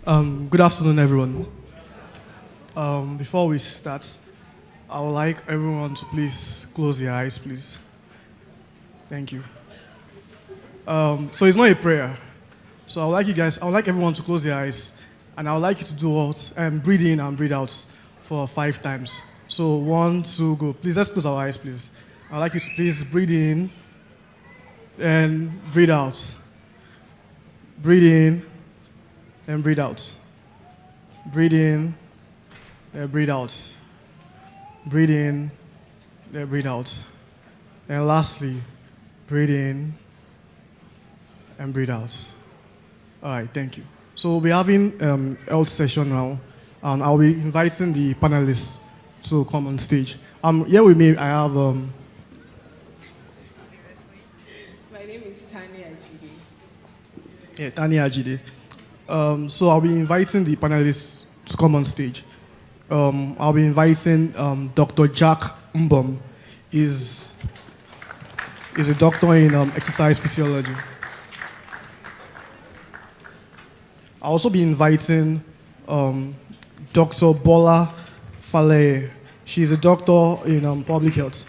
Good afternoon, everyone. Before we start, I would like everyone to please close their eyes, please. Thank you. So it's not a prayer. So I would like everyone to close their eyes, and I would like you to do what? Breathe in and breathe out for 5 times. So 1, 2, go. Please, let's close our eyes, please. I would like you to please breathe in and breathe out. Breathe in and breathe out. Breathe in and breathe out. Breathe in and breathe out. And lastly, breathe in and breathe out. All right, thank you. So we'll be having health session now. I'll be inviting the panelists to come on stage. Here with me, I have. Seriously? My name is Tanya Ajide. Yeah, Tanya Ajide. So I'll be inviting the panelists to come on stage. I'll be inviting Dr. Jack Mbom. He's a doctor in exercise physiology. I'll also be inviting Dr. Bola Faleye. She's a doctor in public health.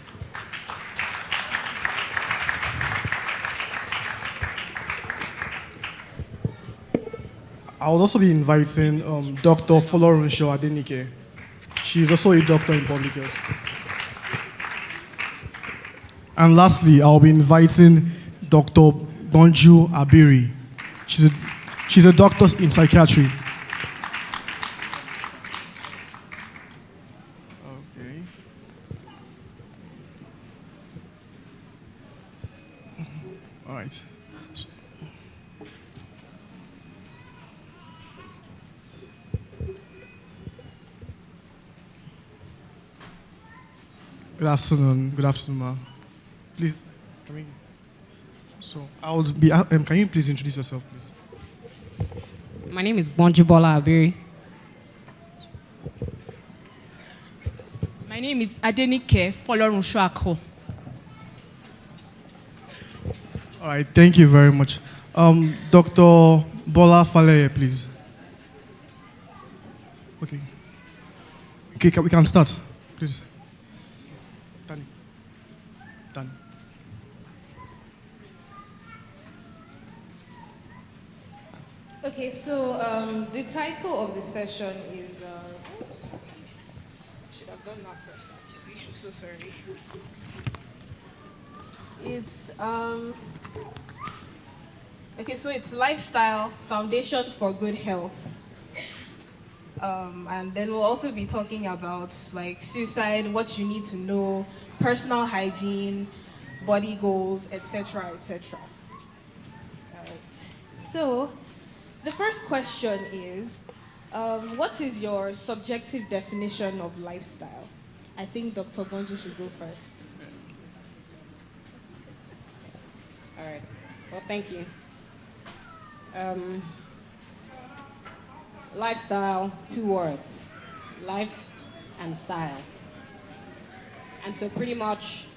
I will also be inviting Dr. Folorunsho Adenike. She's also a doctor in public health. And lastly, I'll be inviting Dr. Bonju Abiri. She's a doctor in psychiatry. Okay. All right. Good afternoon, ma'am. Please, can we? So I will be. Can you please introduce yourself, please? My name is Bonju Bola Abiri. My name is Adenike Folorunsho. All right, thank you very much. Dr. Bola Faleye, please. Okay. Okay, we can start, please. Done. Okay, so the title of the session is. Should have done that first, actually. I'm so sorry. It's okay, so it's lifestyle foundation for good health. And then we'll also be talking about like suicide, what you need to know, personal hygiene, body goals, etc., etc. Alright. So the first question is, what is your subjective definition of lifestyle? I think Dr. Bonju should go first. All right. Well, thank you. Lifestyle, 2 words. Life and style. And so pretty much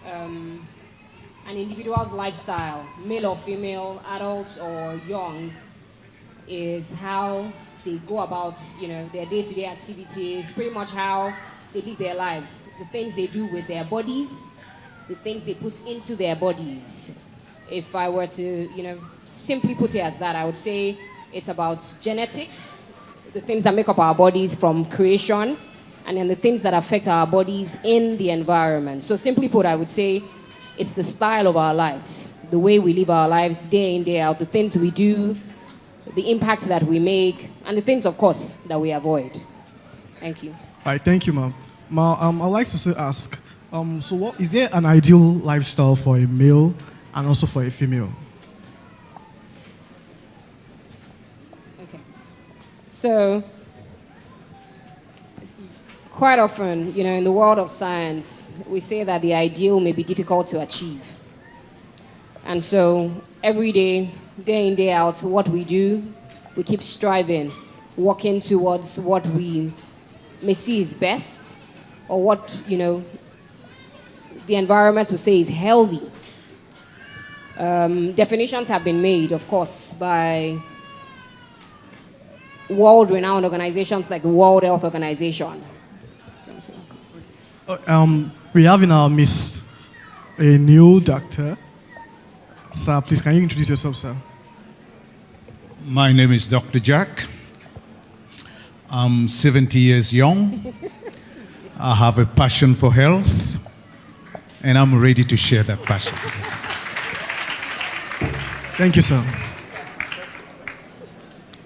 an individual's lifestyle, male or female, adults or young, is how they go about, their day-to-day activities, pretty much how they live their lives, the things they do with their bodies, the things they put into their bodies. If I were to, simply put it as that, I would say it's about genetics, the things that make up our bodies from creation, and then the things that affect our bodies in the environment. So simply put, I would say it's the style of our lives, the way we live our lives day in, day out, the things we do, the impact that we make, and the things, of course, that we avoid. Thank you. All right, thank you, ma'am. I'd like to ask, so is there an ideal lifestyle for a male and also for a female? Okay. So, quite often, in the world of science, we say that the ideal may be difficult to achieve. And so, every day, day in, day out, what we do, we keep striving, working towards what we may see is best, or what, the environment will say is healthy. Definitions have been made, of course, by world-renowned organizations like the World Health Organization. We have in our midst a new doctor. Sir, please, can you introduce yourself, sir? My name is Dr. Jack. I'm 70 years young. I have a passion for health, and I'm ready to share that passion. Thank you, sir.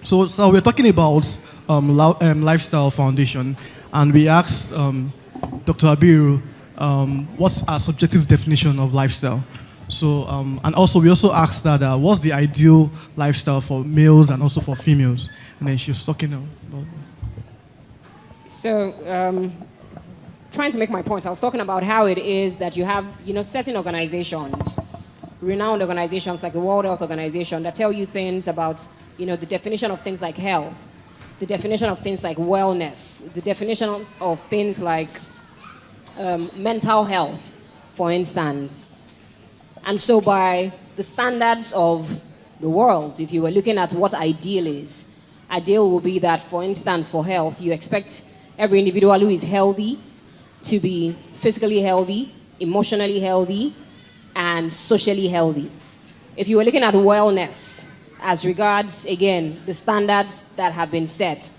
So, sir, we're talking about Lifestyle Foundation, and we asked Dr. Abiru what's our subjective definition of lifestyle. So, and also we also asked that what's the ideal lifestyle for males and also for females, and then she was talking about. So, trying to make my point, I was talking about how it is that you have, certain organizations, renowned organizations like the World Health Organization, that tell you things about, the definition of things like health, the definition of things like wellness, the definition of things like mental health, for instance. And so by the standards of the world, if you were looking at what ideal is, ideal will be that, for instance, for health, you expect every individual who is healthy to be physically healthy, emotionally healthy, and socially healthy. If you were looking at wellness as regards, again, the standards that have been set,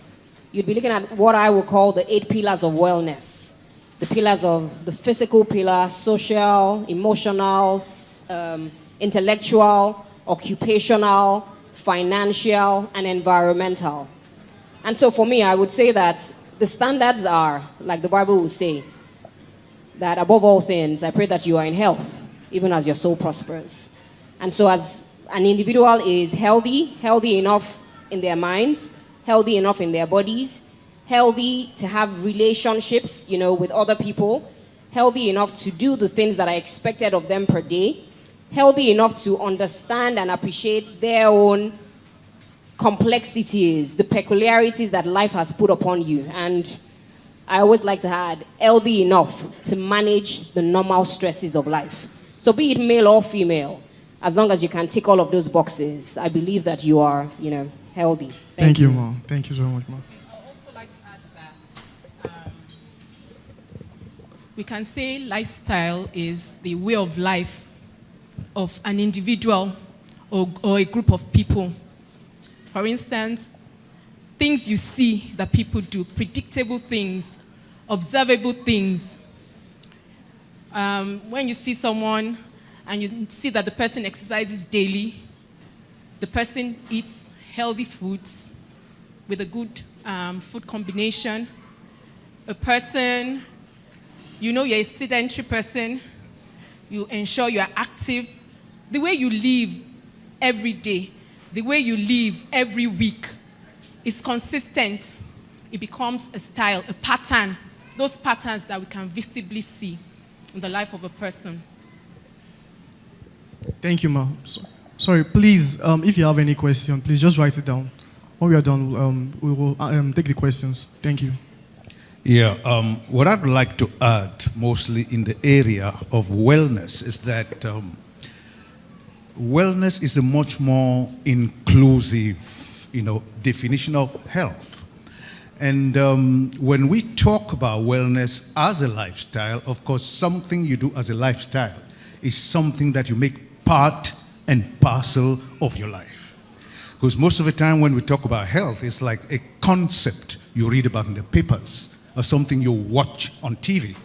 you'd be looking at what I would call the 8 pillars of wellness. The pillars of the physical pillar, social, emotional, intellectual, occupational, financial, and environmental. And so for me, I would say that the standards are, like the Bible will say, that above all things, I pray that you are in health, even as your soul prospers. And so as an individual is healthy enough in their minds, healthy enough in their bodies, healthy to have relationships, with other people, healthy enough to do the things that are expected of them per day, healthy enough to understand and appreciate their own complexities, the peculiarities that life has put upon you. And I always like to add, healthy enough to manage the normal stresses of life. So be it male or female, as long as you can tick all of those boxes, I believe that you are, healthy. Thank you, Mom. Thank you so much, Mom. I'd also like to add that we can say lifestyle is the way of life of an individual or a group of people. For instance, things you see that people do, predictable things, observable things. When you see someone and you see that the person exercises daily, the person eats healthy foods with a good food combination, a person, you're a sedentary person, you ensure you are active, the way you live every day, the way you live every week is consistent. It becomes a style, a pattern, those patterns that we can visibly see in the life of a person. Thank you, Ma. Sorry, please, if you have any question, please just write it down. When we are done, we will take the questions. Thank you. Yeah, what I'd like to add, mostly in the area of wellness, is that wellness is a much more inclusive, definition of health. And when we talk about wellness as a lifestyle, of course, something you do as a lifestyle is something that you make part and parcel of your life. Because most of the time when we talk about health, it's like a concept you read about in the papers or something you watch on TV.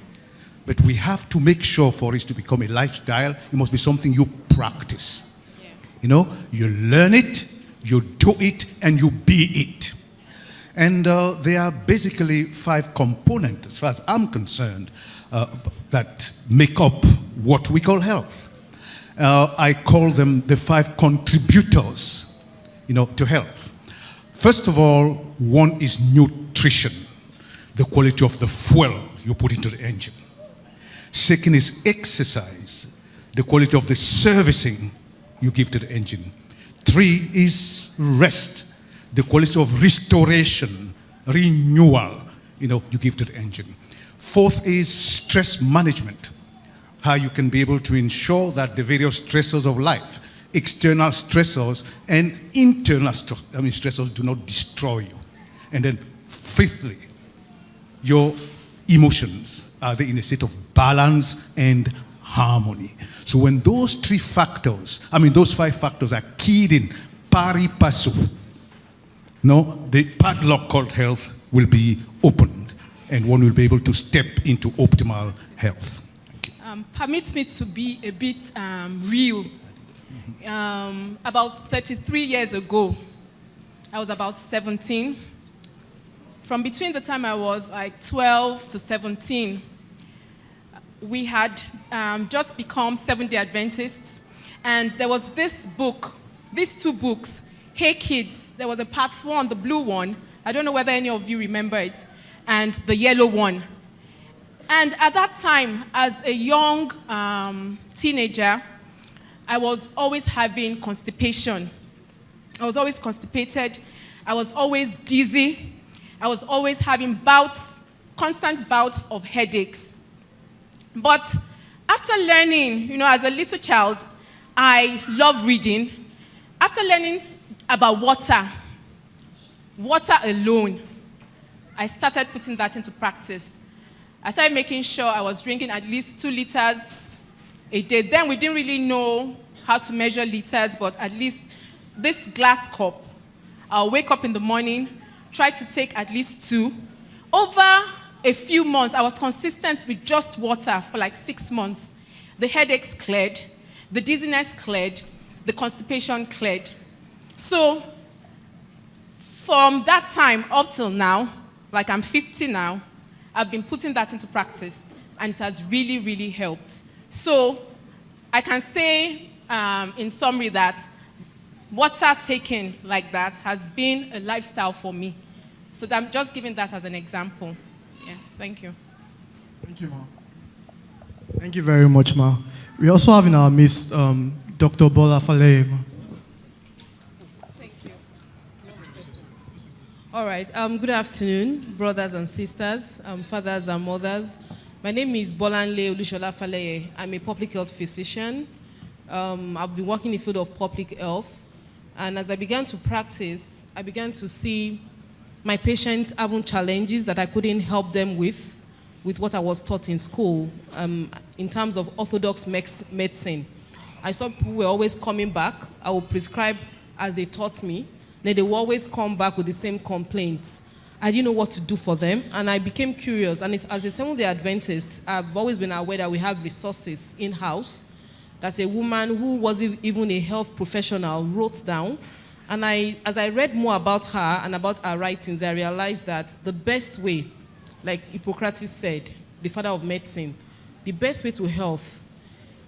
But we have to make sure for it to become a lifestyle, it must be something you practice. Yeah. You learn it, you do it, and you be it. And there are basically 5 components, as far as I'm concerned, that make up what we call health. I call them the 5 contributors, to health. First of all, one is nutrition, the quality of the fuel you put into the engine. Second is exercise, the quality of the servicing you give to the engine. 3 is rest, the quality of restoration, renewal, you give to the engine. 4th is stress management, how you can be able to ensure that the various stressors of life, external stressors and internal stressors do not destroy you. And then fifthly, your emotions, are they in a state of balance and harmony? So when those those 5 factors are keyed in pari passu, the padlock called health will be opened and one will be able to step into optimal health. Permit me to be a bit real. About 33 years ago, I was about 17. From between the time I was like 12 to 17, we had just become Seventh-day Adventists. And there was this book, these 2 books, Hey Kids. There was a part 1, the blue one. I don't know whether any of you remember it. And the yellow one. And at that time, as a young teenager, I was always having constipation. I was always constipated. I was always dizzy. I was always having constant bouts of headaches. But after learning, as a little child, I love reading. After learning about water alone, I started putting that into practice. I started making sure I was drinking at least 2 liters a day. Then we didn't really know how to measure liters, but at least this glass cup, I'll wake up in the morning, try to take at least 2. Over a few months, I was consistent with just water for like 6 months. The headaches cleared, the dizziness cleared, the constipation cleared. So from that time up till now, like I'm 50 now, I've been putting that into practice, and it has really, really helped. So I can say in summary that water taking like that has been a lifestyle for me. So I'm just giving that as an example. Yes, thank you. Thank you, Ma. Thank you very much, Ma. We also have in our midst Dr. Bola Faleye, Ma. Thank you. All right. Good afternoon, brothers and sisters, fathers and mothers. My name is Bolanle Olushola Faleye. I'm a public health physician. I've been working in the field of public health. And as I began to practice, I began to see my patients having challenges that I couldn't help them with what I was taught in school in terms of orthodox medicine. I saw people were always coming back. I would prescribe as they taught me. Then they would always come back with the same complaints. I didn't know what to do for them, and I became curious. And as a Seventh-day Adventist, I've always been aware that we have resources in-house. That's a woman who wasn't even a health professional wrote down. And as I read more about her and about her writings, I realized that the best way, like Hippocrates said, the father of medicine, the best way to health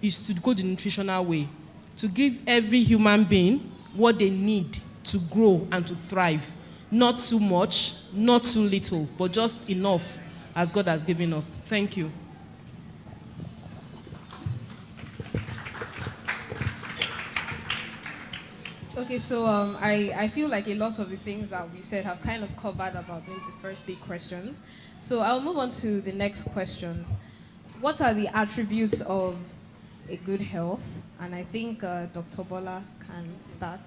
is to go the nutritional way, to give every human being what they need to grow and to thrive. Not too much, not too little, but just enough as God has given us. Thank you. Okay, so I feel like a lot of the things that we said have kind of covered about maybe the first 8 questions. So I'll move on to the next questions. What are the attributes of a good health? And I think Dr. Bola can start.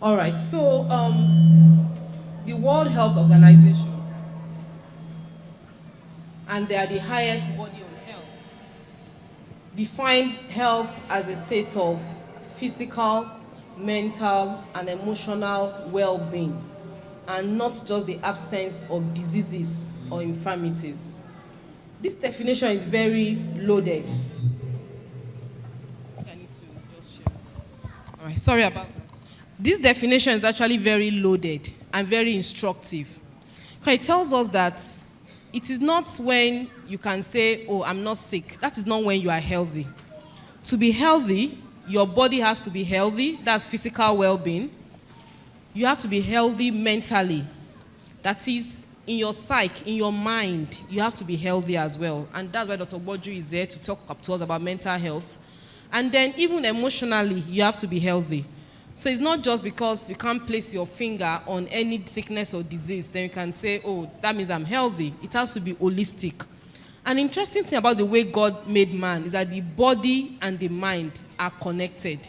All right, so the World Health Organization, and they are the highest body on health, define health as a state of physical, mental, and emotional well-being, and not just the absence of diseases or infirmities. This definition is very loaded. I need to just share. All right, sorry about that. This definition is actually very loaded and very instructive. Because it tells us that it is not when you can say, oh, I'm not sick. That is not when you are healthy. To be healthy, your body has to be healthy. That's physical well-being. You have to be healthy mentally. That is, in your psyche, in your mind, you have to be healthy as well. And that's why Dr. Boju is there to talk to us about mental health. And then even emotionally, you have to be healthy. So it's not just because you can't place your finger on any sickness or disease, then you can say, oh, that means I'm healthy. It has to be holistic. An interesting thing about the way God made man is that the body and the mind are connected.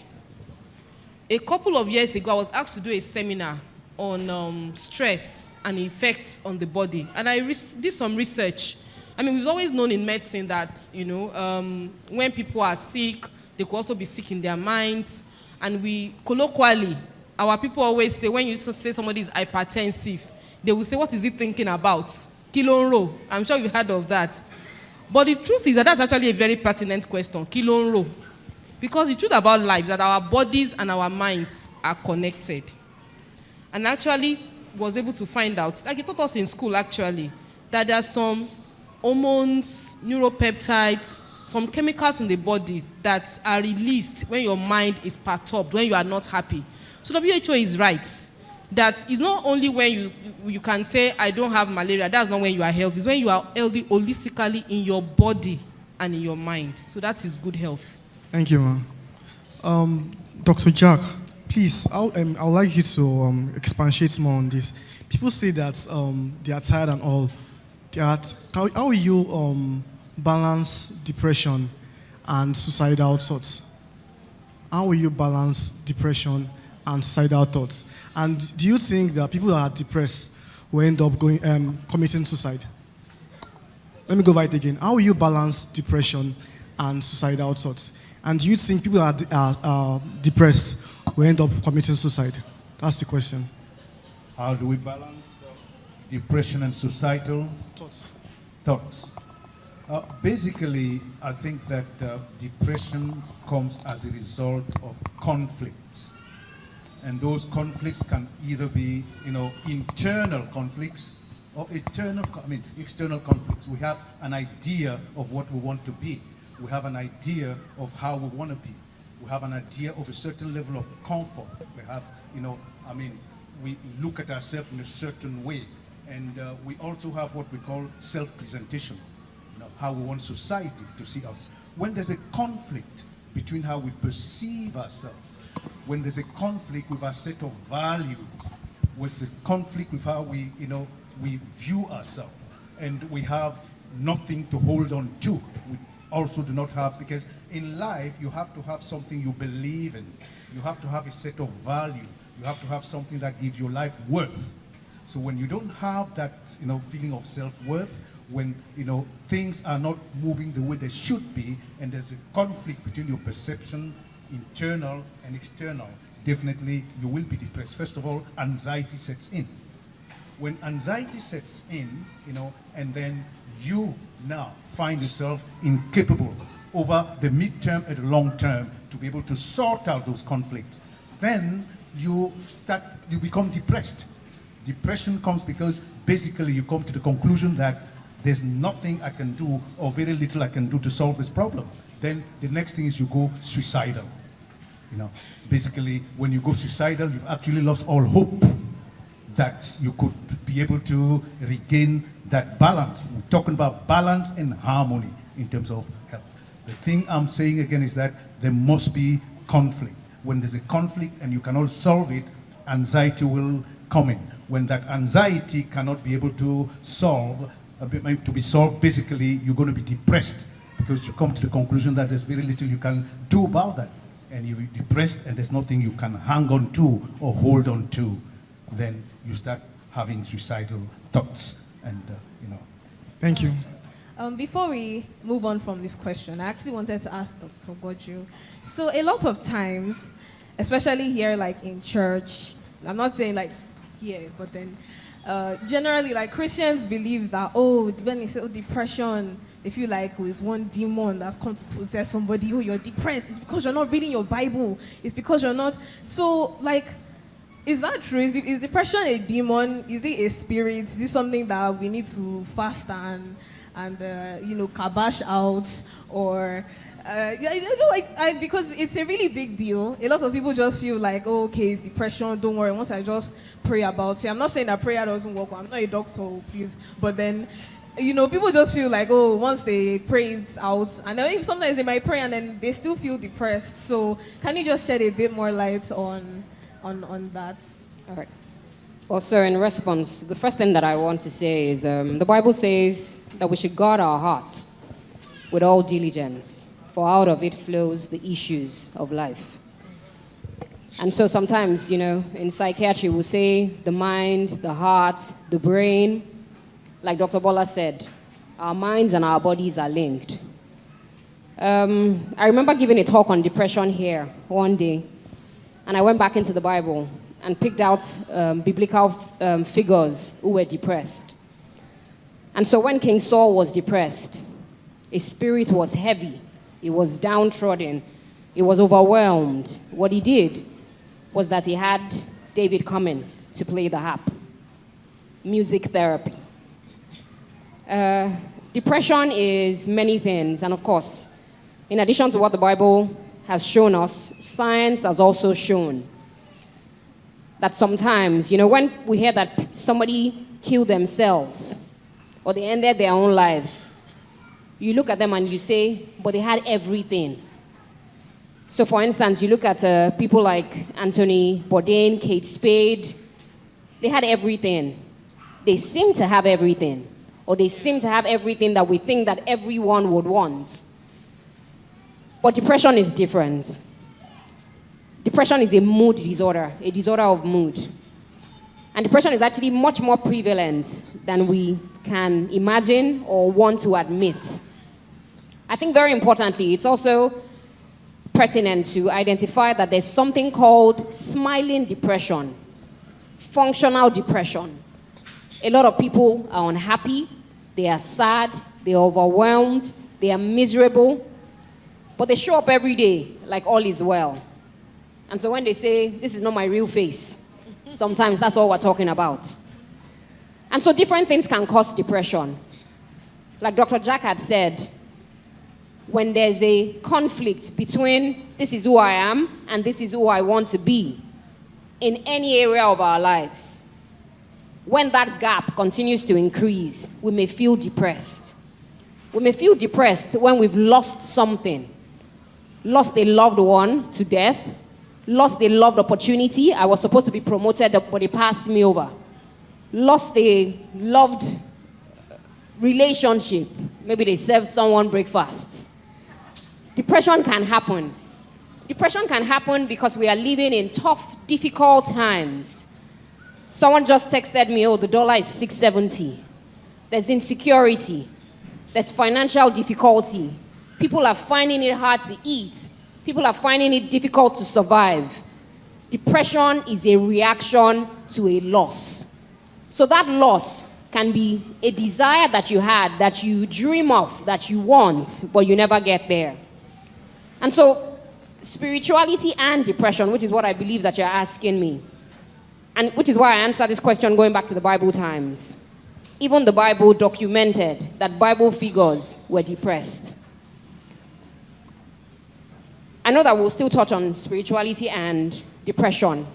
A couple of years ago, I was asked to do a seminar on stress and effects on the body. And I did some research. I mean, we've always known in medicine that, when people are sick, they could also be sick in their minds. And we, colloquially, our people always say, when you say somebody is hypertensive, they will say, what is he thinking about? Kilo nro. I'm sure you've heard of that. But the truth is that that's actually a very pertinent question, kilo nro. Because the truth about life is that our bodies and our minds are connected. And actually was able to find out, like it taught us in school actually, that there are some hormones, neuropeptides, some chemicals in the body that are released when your mind is perturbed, when you are not happy. So WHO is right. That it's not only when you can say, I don't have malaria, that's not when you are healthy. It's when you are healthy holistically in your body and in your mind. So that is good health. Thank you, ma'am. Dr. Jack, please, I would like you to expatiate more on this. People say that they are tired and all. How will you balance depression and suicidal thoughts? How will you balance depression and suicidal thoughts? And do you think that people that are depressed will end up committing suicide? Let me go right again. How will you balance depression and suicidal thoughts? And do you think people that are depressed will end up committing suicide? That's the question. How do we balance depression and suicidal thoughts? Basically, I think that depression comes as a result of conflicts. And those conflicts can either be, internal conflicts or external conflicts. We have an idea of what we want to be. We have an idea of how we want to be. We have an idea of a certain level of comfort. We have, we look at ourselves in a certain way. And we also have what we call self-presentation, how we want society to see us. When there's a conflict between how we perceive ourselves, when there's a conflict with our set of values, with a conflict with how we view ourselves, and we have nothing to hold on to. We also do not have, because in life you have to have something you believe in. You have to have a set of value. You have to have something that gives your life worth. So when you don't have that, feeling of self-worth, when, things are not moving the way they should be, and there's a conflict between your perception, internal and external, definitely you will be depressed. First of all, anxiety sets in. When anxiety sets in, and then you now find yourself incapable over the midterm and the long term to be able to sort out those conflicts, then you become depressed. Depression comes because basically you come to the conclusion that there's nothing I can do or very little I can do to solve this problem. Then the next thing is you go suicidal. Basically when you go suicidal, you've actually lost all hope that you could be able to regain that balance. We're talking about balance and harmony in terms of health. The thing I'm saying again is that there must be conflict. When there's a conflict and you cannot solve it, anxiety will come in. When that anxiety cannot be able to be solved, basically you're going to be depressed because you come to the conclusion that there's very little you can do about that. And you're depressed and there's nothing you can hang on to or hold on to. Then you start having suicidal thoughts and, Thank you. Before we move on from this question, I actually wanted to ask Dr. Boju. So a lot of times, especially here, like in church, I'm not saying like here, but then generally, like Christians believe that, when they say depression, they feel like it's one demon that's come to possess somebody. You're depressed. It's because you're not reading your Bible. It's because you're not. So, like, is that true? Is depression a demon? Is it a spirit? Is this something that we need to fast and kabash out? Or, because it's a really big deal. A lot of people just feel like, okay, it's depression. Don't worry. Once I just pray about it. I'm not saying that prayer doesn't work. I'm not a doctor, please. But then, people just feel like, once they pray it out, and then sometimes they might pray and then they still feel depressed. So can you just shed a bit more light on that? All right. Well, sir, in response, the first thing that I want to say is the Bible says that we should guard our hearts with all diligence, for out of it flows the issues of life. And so sometimes, in psychiatry, we'll say the mind, the heart, the brain. Like Dr. Bola said, our minds and our bodies are linked. I remember giving a talk on depression here one day, and I went back into the Bible and picked out biblical figures who were depressed. And so when King Saul was depressed, his spirit was heavy, he was downtrodden, he was overwhelmed. What he did was that he had David come in to play the harp. Music therapy. Depression is many things, and of course, in addition to what the Bible has shown us, science has also shown that sometimes, when we hear that somebody killed themselves or they ended their own lives, you look at them and you say, but they had everything. So for instance, you look at people like Anthony Bourdain, Kate Spade, they had everything. They seem to have everything, or they seem to have everything that we think that everyone would want. But depression is different. Depression is a mood disorder, a disorder of mood. And depression is actually much more prevalent than we can imagine or want to admit. I think very importantly, it's also pertinent to identify that there's something called smiling depression, functional depression. A lot of people are unhappy, they are sad, they are overwhelmed, they are miserable, but they show up every day like all is well. And so when they say, this is not my real face, sometimes that's all we're talking about. And so different things can cause depression. Like Dr. Jack had said, when there's a conflict between this is who I am and this is who I want to be in any area of our lives, when that gap continues to increase, we may feel depressed. We may feel depressed when we've lost something, lost a loved one to death, lost a loved opportunity. I was supposed to be promoted, but they passed me over. Lost a loved relationship. Maybe they served someone breakfast. Depression can happen. Depression can happen because we are living in tough, difficult times. Someone just texted me, the dollar is 670. There's insecurity. There's financial difficulty. People are finding it hard to eat. People are finding it difficult to survive. Depression is a reaction to a loss. So that loss can be a desire that you had, that you dream of, that you want, but you never get there. And so, spirituality and depression, which is what I believe that you're asking me, and which is why I answered this question going back to the Bible times. Even the Bible documented that Bible figures were depressed. I know that we'll still touch on spirituality and depression.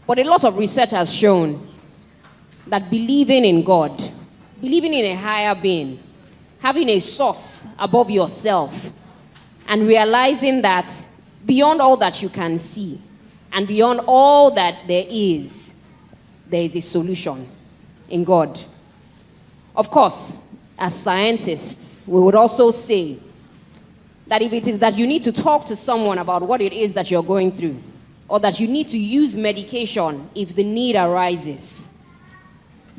But a lot of research has shown that believing in God, believing in a higher being, having a source above yourself, and realizing that beyond all that you can see, and beyond all that there is a solution in God. Of course, as scientists, we would also say that if it is that you need to talk to someone about what it is that you're going through, or that you need to use medication if the need arises,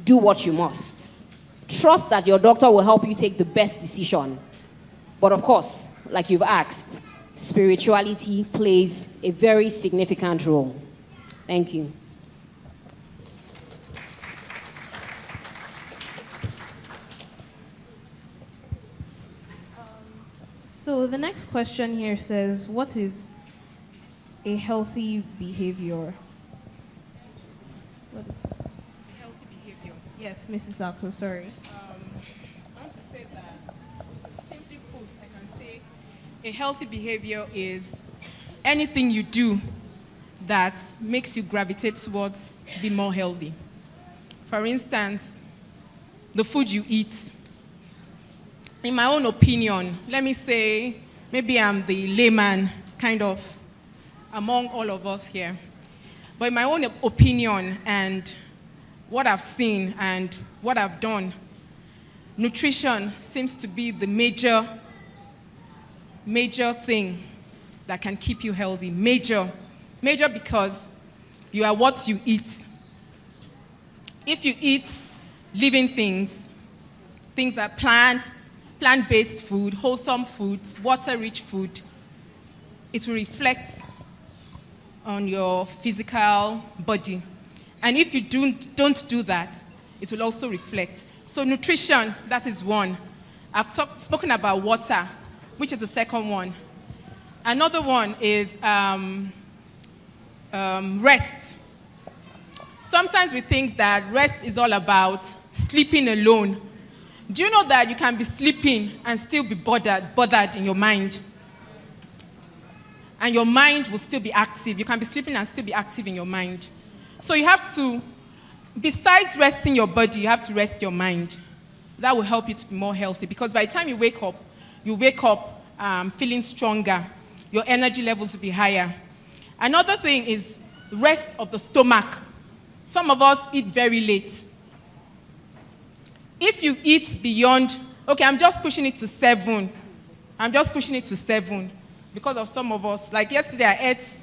do what you must. Trust that your doctor will help you take the best decision. But of course, like you've asked, spirituality plays a very significant role. Thank you. So the next question here says, what is a healthy behavior? A healthy behavior. Yes, Mrs. Apple, sorry. I want to say that, simply put, I can say a healthy behavior is anything you do that makes you gravitate towards being more healthy. For instance, the food you eat. In my own opinion, let me say, maybe I'm the layman kind of among all of us here. But in my own opinion and what I've seen and what I've done, nutrition seems to be the major thing that can keep you healthy. Major because you are what you eat. If you eat living things like plants, plant-based food, wholesome foods, water-rich food, it will reflect on your physical body. And if you don't do that, it will also reflect. So nutrition, that is one. I've spoken about water, which is the second one. Another one is rest. Sometimes we think that rest is all about sleeping alone. Do you know that you can be sleeping and still be bothered in your mind? And your mind will still be active. You can be sleeping and still be active in your mind. So you have to, besides resting your body, you have to rest your mind. That will help you to be more healthy, because by the time you wake up feeling stronger. Your energy levels will be higher. Another thing is rest of the stomach. Some of us eat very late. If you eat beyond, okay, I'm just pushing it to 7. Because of some of us. Like yesterday, I ate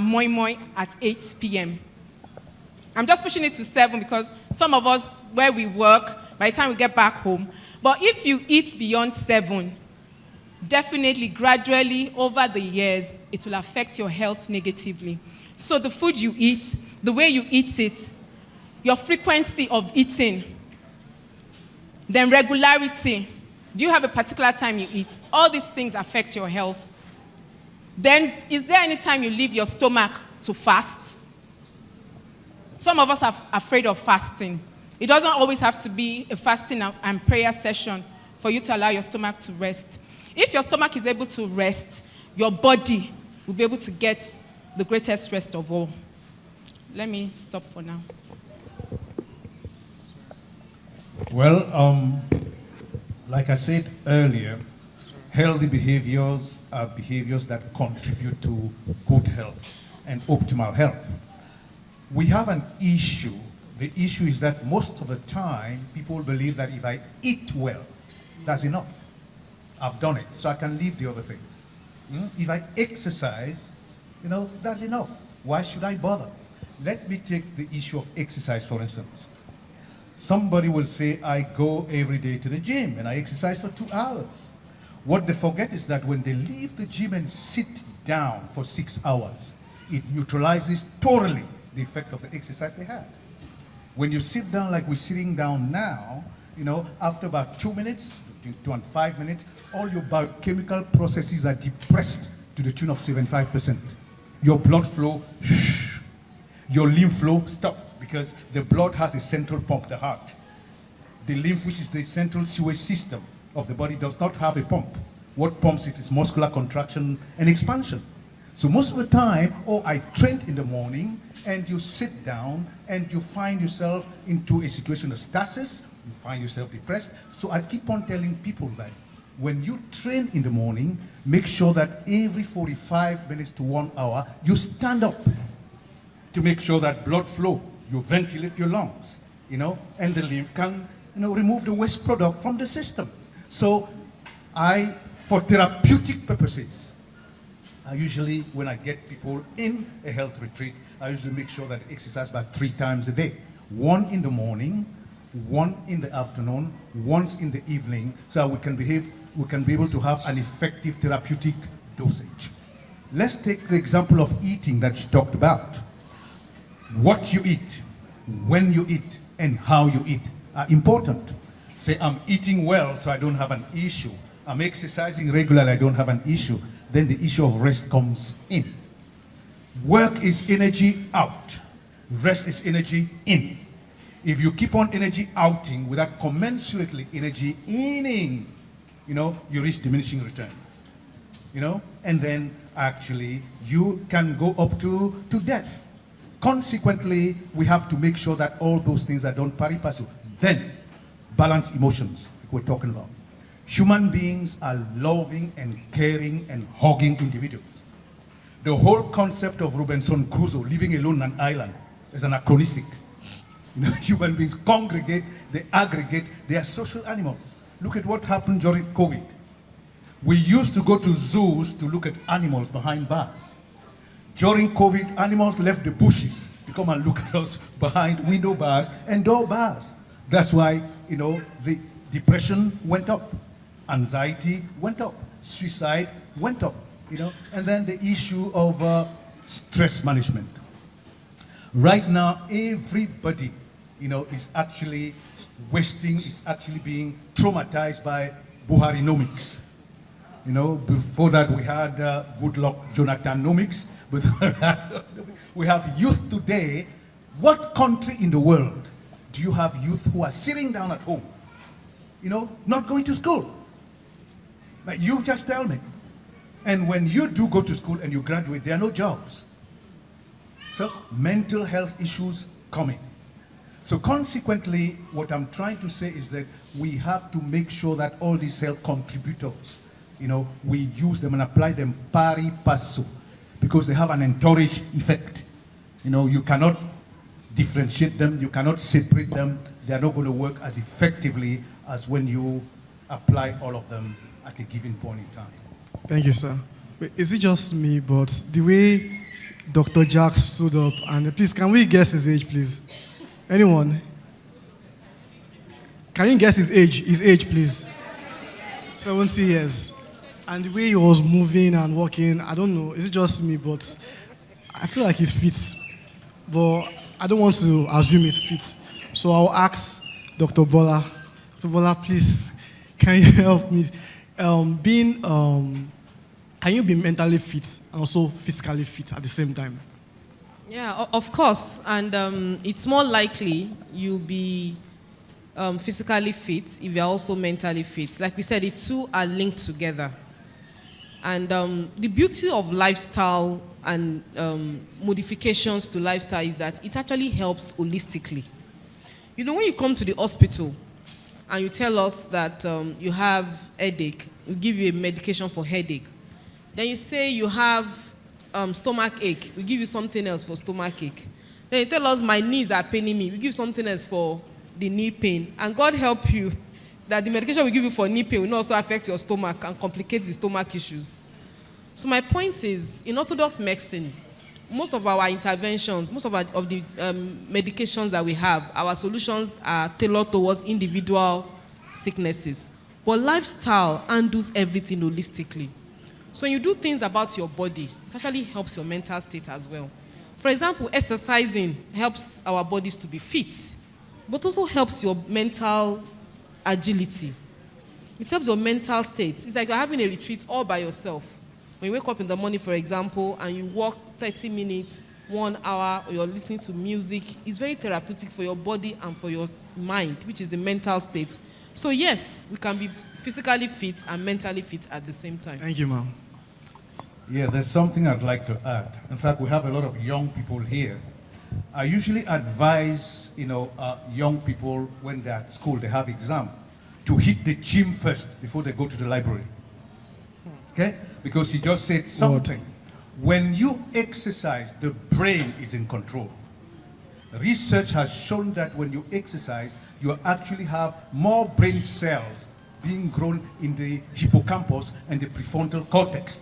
moi moi at 8 p.m. I'm just pushing it to 7 because some of us, where we work, by the time we get back home. But if you eat beyond 7, definitely, gradually, over the years, it will affect your health negatively. So the food you eat, the way you eat it, your frequency of eating, then regularity. Do you have a particular time you eat? All these things affect your health. Then, is there any time you leave your stomach to fast? Some of us are afraid of fasting. It doesn't always have to be a fasting and prayer session for you to allow your stomach to rest. If your stomach is able to rest, your body will be able to get the greatest rest of all. Let me stop for now. Well, like I said earlier, healthy behaviors are behaviors that contribute to good health and optimal health. We have an issue. The issue is that most of the time, people believe that if I eat well, that's enough. I've done it, so I can leave the other things. If I exercise, that's enough. Why should I bother? Let me take the issue of exercise, for instance. Somebody will say, I go every day to the gym and I exercise for 2 hours. What they forget is that when they leave the gym and sit down for 6 hours, it neutralizes totally the effect of the exercise they had. When you sit down like we're sitting down now, after about 2 minutes, 2 and 5 minutes, all your biochemical processes are depressed to the tune of 75%. Your blood flow, your lymph flow stops because the blood has a central pump, the heart. The lymph, which is the central sewage system of the body, does not have a pump. What pumps it is muscular contraction and expansion. So most of the time, I trained in the morning, and you sit down and you find yourself into a situation of stasis, you find yourself depressed. So I keep on telling people that when you train in the morning, make sure that every 45 minutes to 1 hour, you stand up to make sure that blood flow, you ventilate your lungs, and the lymph can, remove the waste product from the system. So for therapeutic purposes, I usually, when I get people in a health retreat, I usually make sure that I exercise about 3 times a day. 1 in the morning, 1 in the afternoon, once in the evening, so we can be able to have an effective therapeutic dosage. Let's take the example of eating that you talked about. What you eat, when you eat, and how you eat are important. Say, I'm eating well, so I don't have an issue. I'm exercising regularly, I don't have an issue. Then the issue of rest comes in. Work is energy out. Rest is energy in. If you keep on energy outing without commensurately energy inning, you reach diminishing returns. And then actually you can go up to death. Consequently, we have to make sure that all those things are done pari passu. Then, balance emotions, like we're talking about. Human beings are loving and caring and hugging individuals. The whole concept of Robinson Crusoe living alone on an island is anachronistic. Human beings congregate, they aggregate, they are social animals. Look at what happened during COVID. We used to go to zoos to look at animals behind bars. During COVID, animals left the bushes to come and look at us behind window bars and door bars. That's why, the depression went up, anxiety went up, suicide went up, and then the issue of stress management. Right now, everybody, is actually wasting, is actually being traumatized by Buharinomics. Before that we had good luck Jonathanomics, but we have youth today. What country in the world do you have youth who are sitting down at home, not going to school? Like, you just tell me. And when you do go to school and you graduate, there are no jobs. So mental health issues coming. So consequently, what I'm trying to say is that we have to make sure that all these health contributors, we use them and apply them pari passu, because they have an entourage effect. You cannot differentiate them, you cannot separate them. They are not going to work as effectively as when you apply all of them at a given point in time. Thank you, sir. Wait, is it just me, but the way Dr. Jack stood up, and please, can we guess his age, please? Anyone? Can you guess his age? His age, please. 70 years. And the way he was moving and walking, I don't know, is it just me, but I feel like he's fit. But I don't want to assume he's fit. So I'll ask Dr. Bola. Dr. Bola, please, can you help me? Can you be mentally fit and also physically fit at the same time? Yeah, of course. And it's more likely you'll be physically fit if you're also mentally fit. Like we said, the two are linked together. And the beauty of lifestyle and modifications to lifestyle is that it actually helps holistically. When you come to the hospital and you tell us that you have headache, we give you a medication for headache. Then you say you have stomach ache, we give you something else for stomach ache. Then you tell us my knees are paining me, we give you something else for the knee pain. And God help you that the medication we give you for knee pain will not also affect your stomach and complicate the stomach issues. So my point is, in orthodox medicine, most of our interventions, most of the medications that we have, our solutions are tailored towards individual sicknesses. But lifestyle handles everything holistically. So when you do things about your body, it actually helps your mental state as well. For example, exercising helps our bodies to be fit, but also helps your mental agility. It helps your mental state. It's like you're having a retreat all by yourself. When you wake up in the morning, for example, and you walk 30 minutes, 1 hour, or you're listening to music, it's very therapeutic for your body and for your mind, which is the mental state. So yes, we can be physically fit and mentally fit at the same time. Thank you, ma'am. Yeah, there's something I'd like to add. In fact, we have a lot of young people here. I usually advise, young people when they're at school, they have exam, to hit the gym first before they go to the library. Okay? Because he just said something. When you exercise, the brain is in control. Research has shown that when you exercise, you actually have more brain cells being grown in the hippocampus and the prefrontal cortex.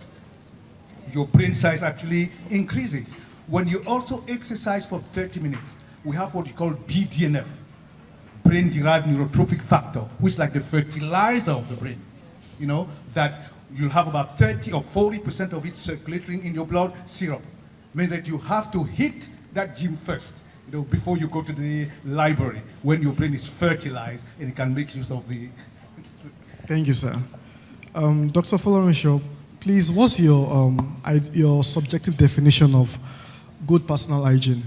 Your brain size actually increases. When you also exercise for 30 minutes, we have what you call BDNF, brain-derived neurotrophic factor, which is like the fertilizer of the brain. That you'll have about 30 or 40% of it circulating in your blood serum. Means that you have to hit that gym first, before you go to the library, when your brain is fertilized and it can make use of the... Thank you, sir. Dr. Folorunsho, please, what's your subjective definition of good personal hygiene?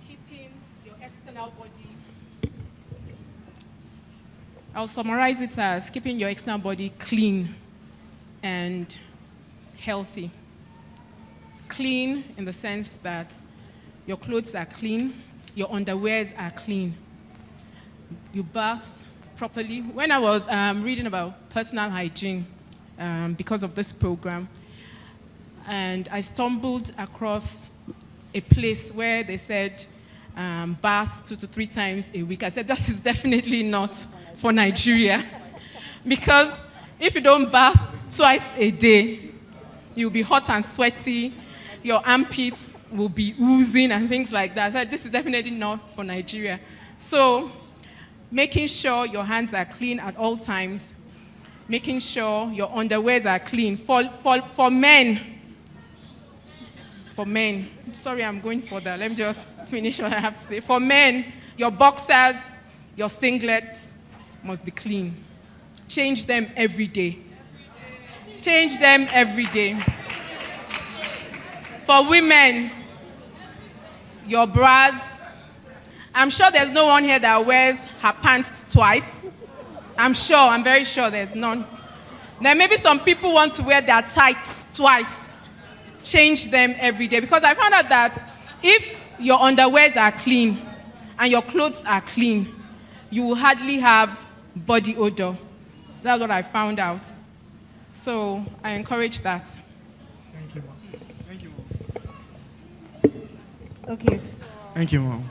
Keeping your external body. I'll summarize it as keeping your external body clean and healthy. Clean in the sense that your clothes are clean, your underwears are clean, you bath properly. When I was reading about personal hygiene because of this program, and I stumbled across a place where they said bath 2 to 3 times a week. I said, that is definitely not for Nigeria. Because If you don't bath twice a day, you'll be hot and sweaty, your armpits will be oozing and things like that. So this is definitely not for Nigeria. So making sure your hands are clean at all times, making sure your underwears are clean. For men, sorry, I'm going further. Let me just finish what I have to say. For men, your boxers, your singlets must be clean. Change them every day. Change them every day. For women, your bras. I'm sure there's no one here that wears her pants twice. I'm very sure there's none. Then maybe some people want to wear their tights twice. Change them every day. Because I found out that if your underwears are clean and your clothes are clean, you will hardly have body odor. That's what I found out. So I encourage that. Thank you, Mom. Thank you, Mom. Okay. Thank you, Mom.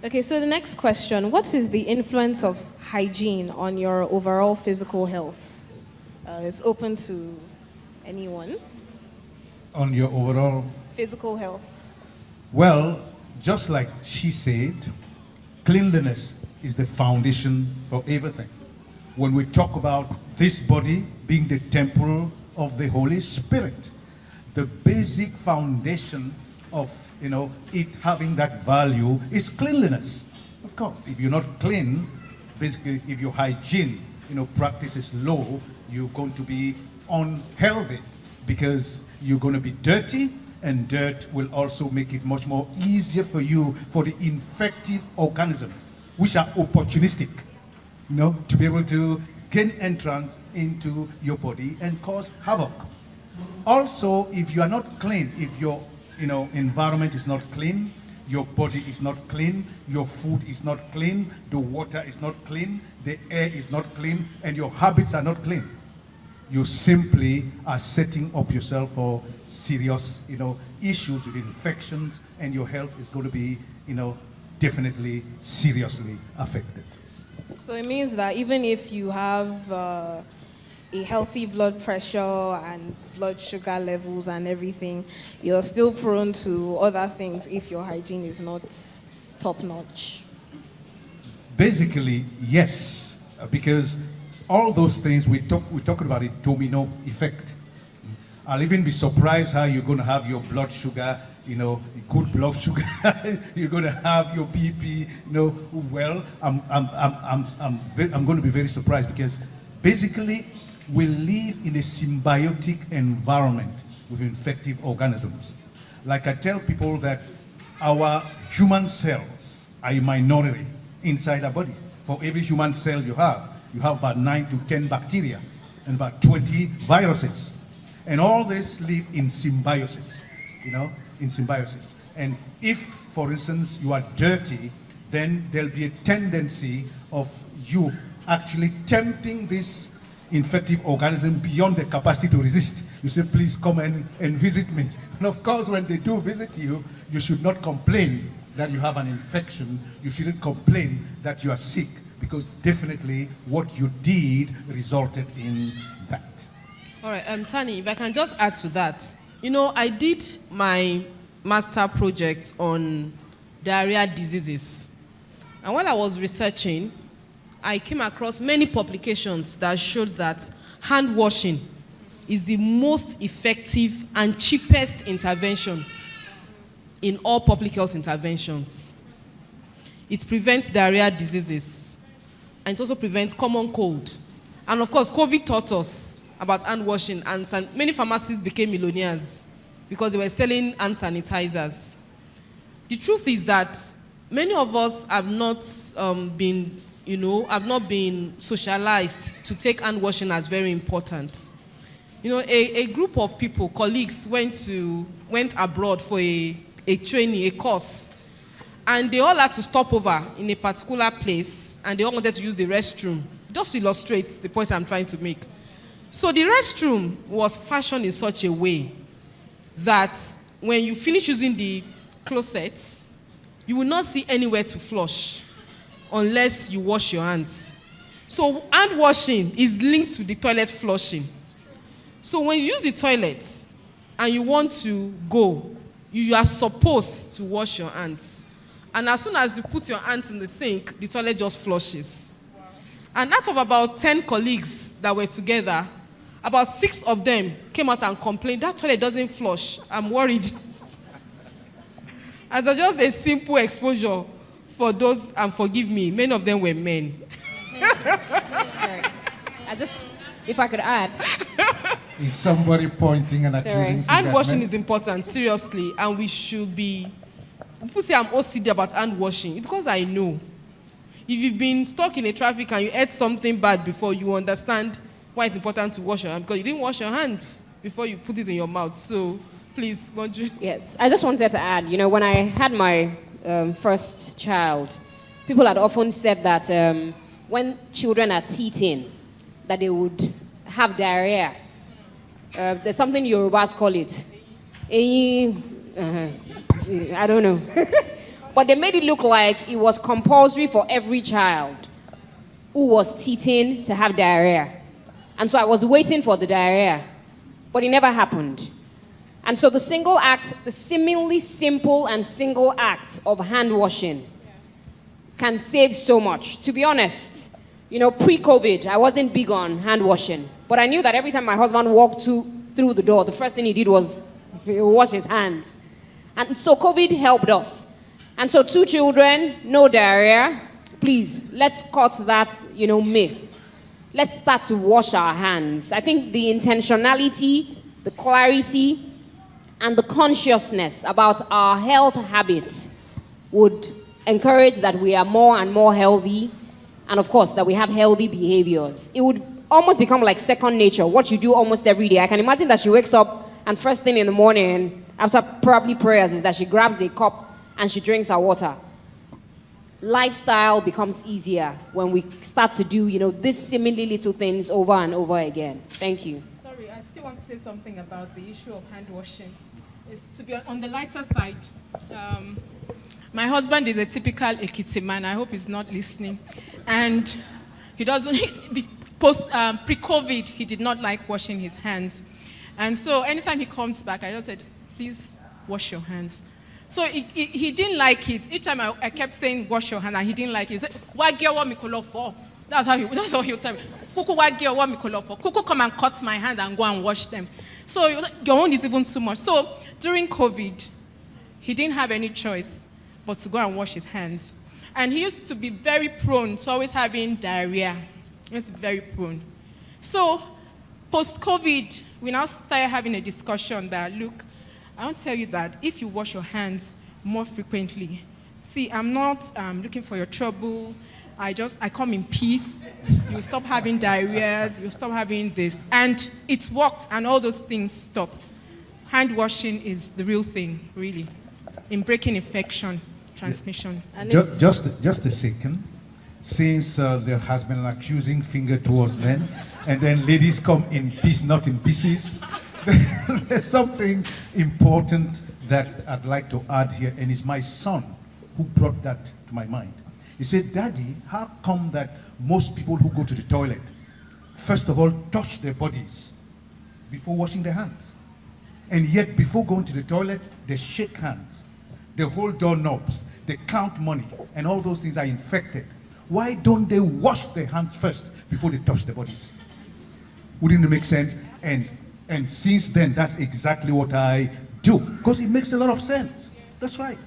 Okay, so the next question, what is the influence of hygiene on your overall physical health? It's open to anyone. On your overall, Physical health. well, just like she said, cleanliness is the foundation for everything. When we talk about this body being the temple of the Holy Spirit, the basic foundation of it having that value is cleanliness. Of course, if you're not clean, basically, if your hygiene practice is low, you're going to be unhealthy because you're going to be dirty, and dirt will also make it much more easier for you for the infective organisms, which are opportunistic, to be able to gain entrance into your body and cause havoc. Also, if you are not clean, if your environment is not clean, your body is not clean, your food is not clean, the water is not clean, the air is not clean, and your habits are not clean, you simply are setting up yourself for serious, issues with infections, and your health is going to be, definitely seriously affected. So it means that even if you have a healthy blood pressure and blood sugar levels and everything, you're still prone to other things if your hygiene is not top notch. Basically, yes, because all those things we talk about a domino effect. I'll even be surprised how you're going to have your blood sugar, good blood sugar. You're going to have your BP. Well, I'm going to be very surprised because basically we live in a symbiotic environment with infective organisms. Like I tell people that our human cells are a minority inside our body. For every human cell you have about 9 to 10 bacteria and about 20 viruses. And all this live in symbiosis, in symbiosis. And if, for instance, you are dirty, then there'll be a tendency of you actually tempting this infective organism beyond the capacity to resist. You say, please come and visit me. And of course, when they do visit you, you should not complain that you have an infection. You shouldn't complain that you are sick, because definitely what you did resulted in that. All right, Tani, if I can just add to that. I did my master project on diarrhea diseases. And while I was researching, I came across many publications that showed that hand washing is the most effective and cheapest intervention in all public health interventions. It prevents diarrhea diseases, and it also prevents common cold. And of course, COVID taught us about hand washing, and many pharmacies became millionaires because they were selling hand sanitizers. The truth is that many of us have not been socialized to take hand washing as very important. A group of people, colleagues, went abroad for a training, a course, and they all had to stop over in a particular place, and they all wanted to use the restroom, just to illustrate the point I'm trying to make. So the restroom was fashioned in such a way that when you finish using the closets, you will not see anywhere to flush. unless you wash your hands. So hand washing is linked to the toilet flushing. So when you use the toilet and you want to go, you are supposed to wash your hands. And as soon as you put your hands in the sink, the toilet just flushes. And out of about 10 colleagues that were together, about 6 of them came out and complained, that toilet doesn't flush. I'm worried. As just a simple exposure for those, and forgive me, many of them were men. If I could add. Is somebody pointing and accusing? Hand washing is important, seriously, and we should be. People say I'm OCD about hand washing because I know. If you've been stuck in a traffic and you ate something bad before, you understand why it's important to wash your hands, because you didn't wash your hands before you put it in your mouth. So, please, Bonju. Yes, I just wanted to add, when I had my first child, people had often said that when children are teething, that they would have diarrhea. There's something Yorubas call it. I don't know. But they made it look like it was compulsory for every child who was teething to have diarrhea. And so I was waiting for the diarrhea, but it never happened. And so the single act, the seemingly simple and single act of hand washing can save so much. To be honest, pre-COVID, I wasn't big on hand washing, but I knew that every time my husband walked through the door, the first thing he did was wash his hands. And so COVID helped us. And so 2 children, no diarrhea. Please, let's cut that, myth. Let's start to wash our hands. I think the intentionality, the clarity, and the consciousness about our health habits would encourage that we are more and more healthy, and of course, that we have healthy behaviors. It would almost become like second nature, what you do almost every day. I can imagine that she wakes up and first thing in the morning, after probably prayers, is that she grabs a cup and she drinks her water. Lifestyle becomes easier when we start to do, these seemingly little things over and over again. Thank you. Sorry, I still want to say something about the issue of hand washing. It's to be on the lighter side. My husband is a typical Ekiti man. I hope he's not listening. And he doesn't, pre-COVID, he did not like washing his hands. And so anytime he comes back, I just said, please wash your hands. So he didn't like it. Each time I kept saying, wash your hands, and he didn't like it. He said, why get what me color for? That's how he would tell me. Kuku, why get what me color for? Kuku, come and cut my hand and go and wash them. So your own is even too much. So during COVID, he didn't have any choice but to go and wash his hands. And he used to be very prone to always having diarrhea. He used to be very prone. So post-COVID, we now started having a discussion that, look, I want to tell you that if you wash your hands more frequently, see, I'm not looking for your trouble. I come in peace. You stop having diarrheas. You stop having this. And it worked, and all those things stopped. Hand washing is the real thing, really, in breaking infection transmission. And just a second. Since there has been an accusing finger towards men, and then ladies come in peace, not in pieces, there's something important that I'd like to add here, and it's my son who brought that to my mind. He said, Daddy, how come that most people who go to the toilet, first of all, touch their bodies before washing their hands? And yet, before going to the toilet, they shake hands, they hold doorknobs, they count money, and all those things are infected. Why don't they wash their hands first before they touch their bodies? Wouldn't it make sense? And since then, that's exactly what I do, because it makes a lot of sense. That's right.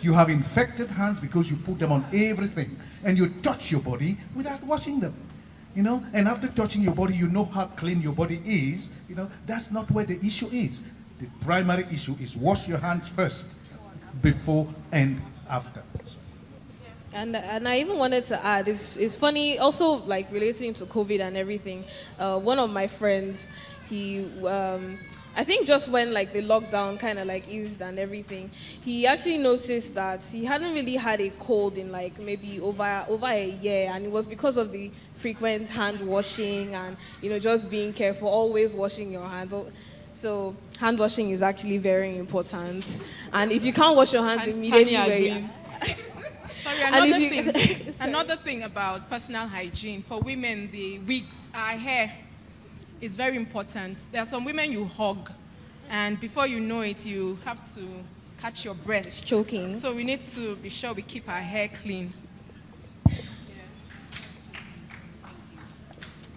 You have infected hands because you put them on everything, and you touch your body without washing them. And after touching your body, you know how clean your body is. That's not where the issue is. The primary issue is wash your hands first, before and after. And I even wanted to add, it's funny, also like relating to COVID and everything. One of my friends, he, I think just when like the lockdown kind of like eased and everything, he actually noticed that he hadn't really had a cold in like maybe over a year, and it was because of the frequent hand washing and just being careful, always washing your hands. So hand washing is actually very important, and if you can't wash your hands immediately, Sorry, another thing about personal hygiene. For women, the wigs, our hair is very important. There are some women you hug, and before you know it, you have to catch your breath. It's choking. So we need to be sure we keep our hair clean.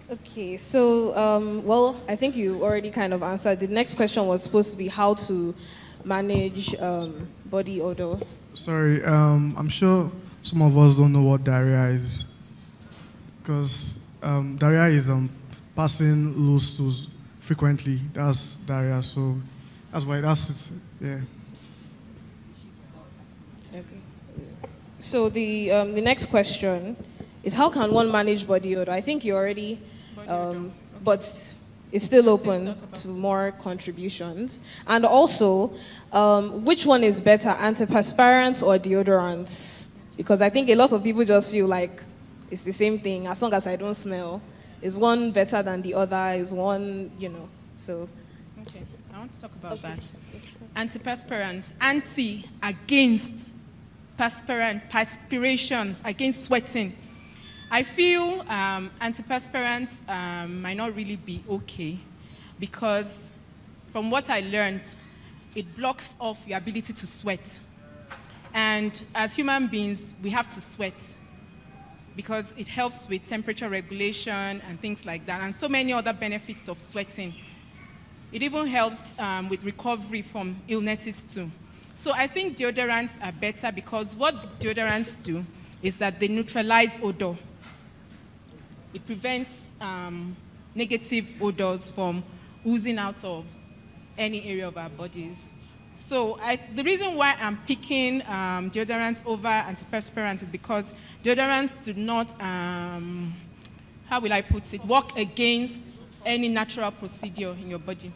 Okay, so, well, I think you already kind of answered. The next question was supposed to be how to manage body odor. Sorry, I'm sure some of us don't know what diarrhea is. Because diarrhea is passing loose stools frequently. That's diarrhea, so that's why that's it. Yeah. Okay. So the next question is how can one manage body odor? I think you already, but it's still open to more contributions. And also, which one is better, antiperspirants or deodorants? Because I think a lot of people just feel like it's the same thing. As long as I don't smell, is one better than the other? Is one, so. Okay, I want to talk about that. Antiperspirants, anti against perspiration, against sweating. I feel antiperspirants might not really be okay because from what I learned, it blocks off your ability to sweat. And as human beings, we have to sweat because it helps with temperature regulation and things like that, and so many other benefits of sweating. It even helps with recovery from illnesses too. So I think deodorants are better because what deodorants do is that they neutralize odor. It prevents negative odors from oozing out of any area of our bodies. So the reason why I'm picking deodorants over antiperspirants is because deodorants do not, how will I put it, work against any natural procedure in your body.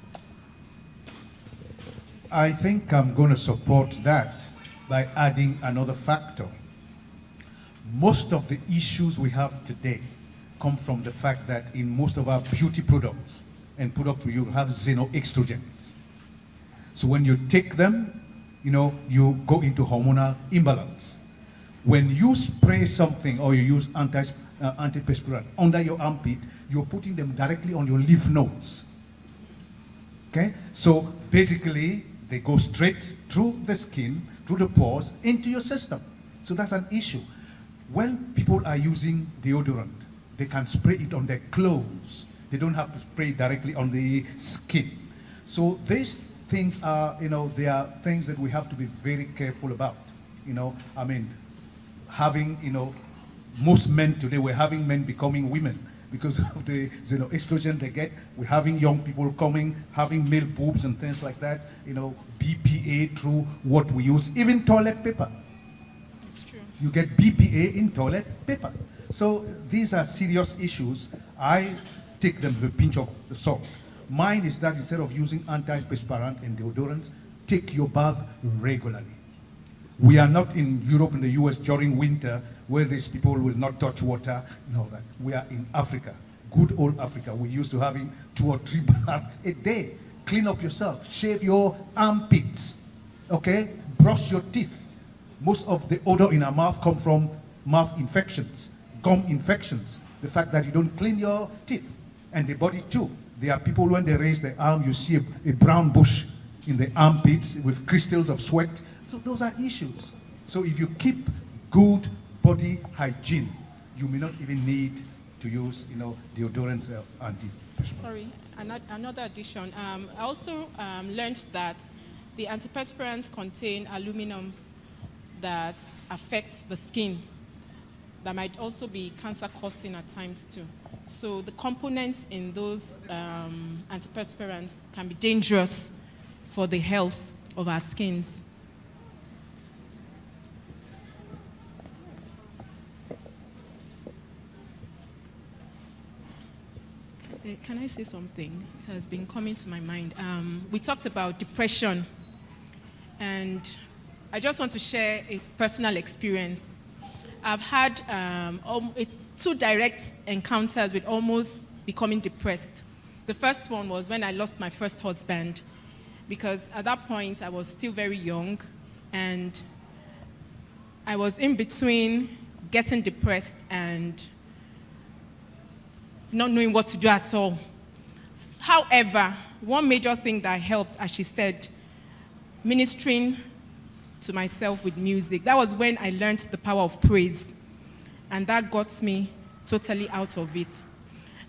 I think I'm going to support that by adding another factor. Most of the issues we have today come from the fact that in most of our beauty products and products we use have xenoestrogens. So when you take them, you go into hormonal imbalance. When you spray something or you use anti-perspirant under your armpit, you're putting them directly on your lymph nodes. Okay? So basically, they go straight through the skin, through the pores, into your system. So that's an issue. When people are using deodorant, they can spray it on their clothes. They don't have to spray it directly on the skin. So these things are, they are things that we have to be very careful about. Having, most men today, we're having men becoming women because of the estrogen they get. We're having young people having male boobs and things like that. BPA through what we use, even toilet paper. It's true. You get BPA in toilet paper. So these are serious issues. I take them with a pinch of salt. Mine is that instead of using anti-perspirant and deodorants, take your bath regularly. We are not in Europe and the US during winter where these people will not touch water and all that. We are in Africa, good old Africa. We used to having 2 or 3 baths a day. Clean up yourself, shave your armpits, okay? Brush your teeth. Most of the odor in our mouth come from mouth infections, gum infections. The fact that you don't clean your teeth and the body too. There are people when they raise their arm, you see a brown bush in the armpits with crystals of sweat. So those are issues. So if you keep good body hygiene, you may not even need to use, deodorants or anti-perspirant. Sorry, another addition. I also learned that the antiperspirants contain aluminum that affects the skin. That might also be cancer-causing at times too. So the components in those antiperspirants can be dangerous for the health of our skins. Can I say something? It has been coming to my mind. We talked about depression, and I just want to share a personal experience. I've had 2 direct encounters with almost becoming depressed. The first one was when I lost my first husband, because at that point I was still very young, and I was in between getting depressed and not knowing what to do at all. However, one major thing that helped, as she said, ministering to myself with music. That was when I learned the power of praise, and that got me totally out of it.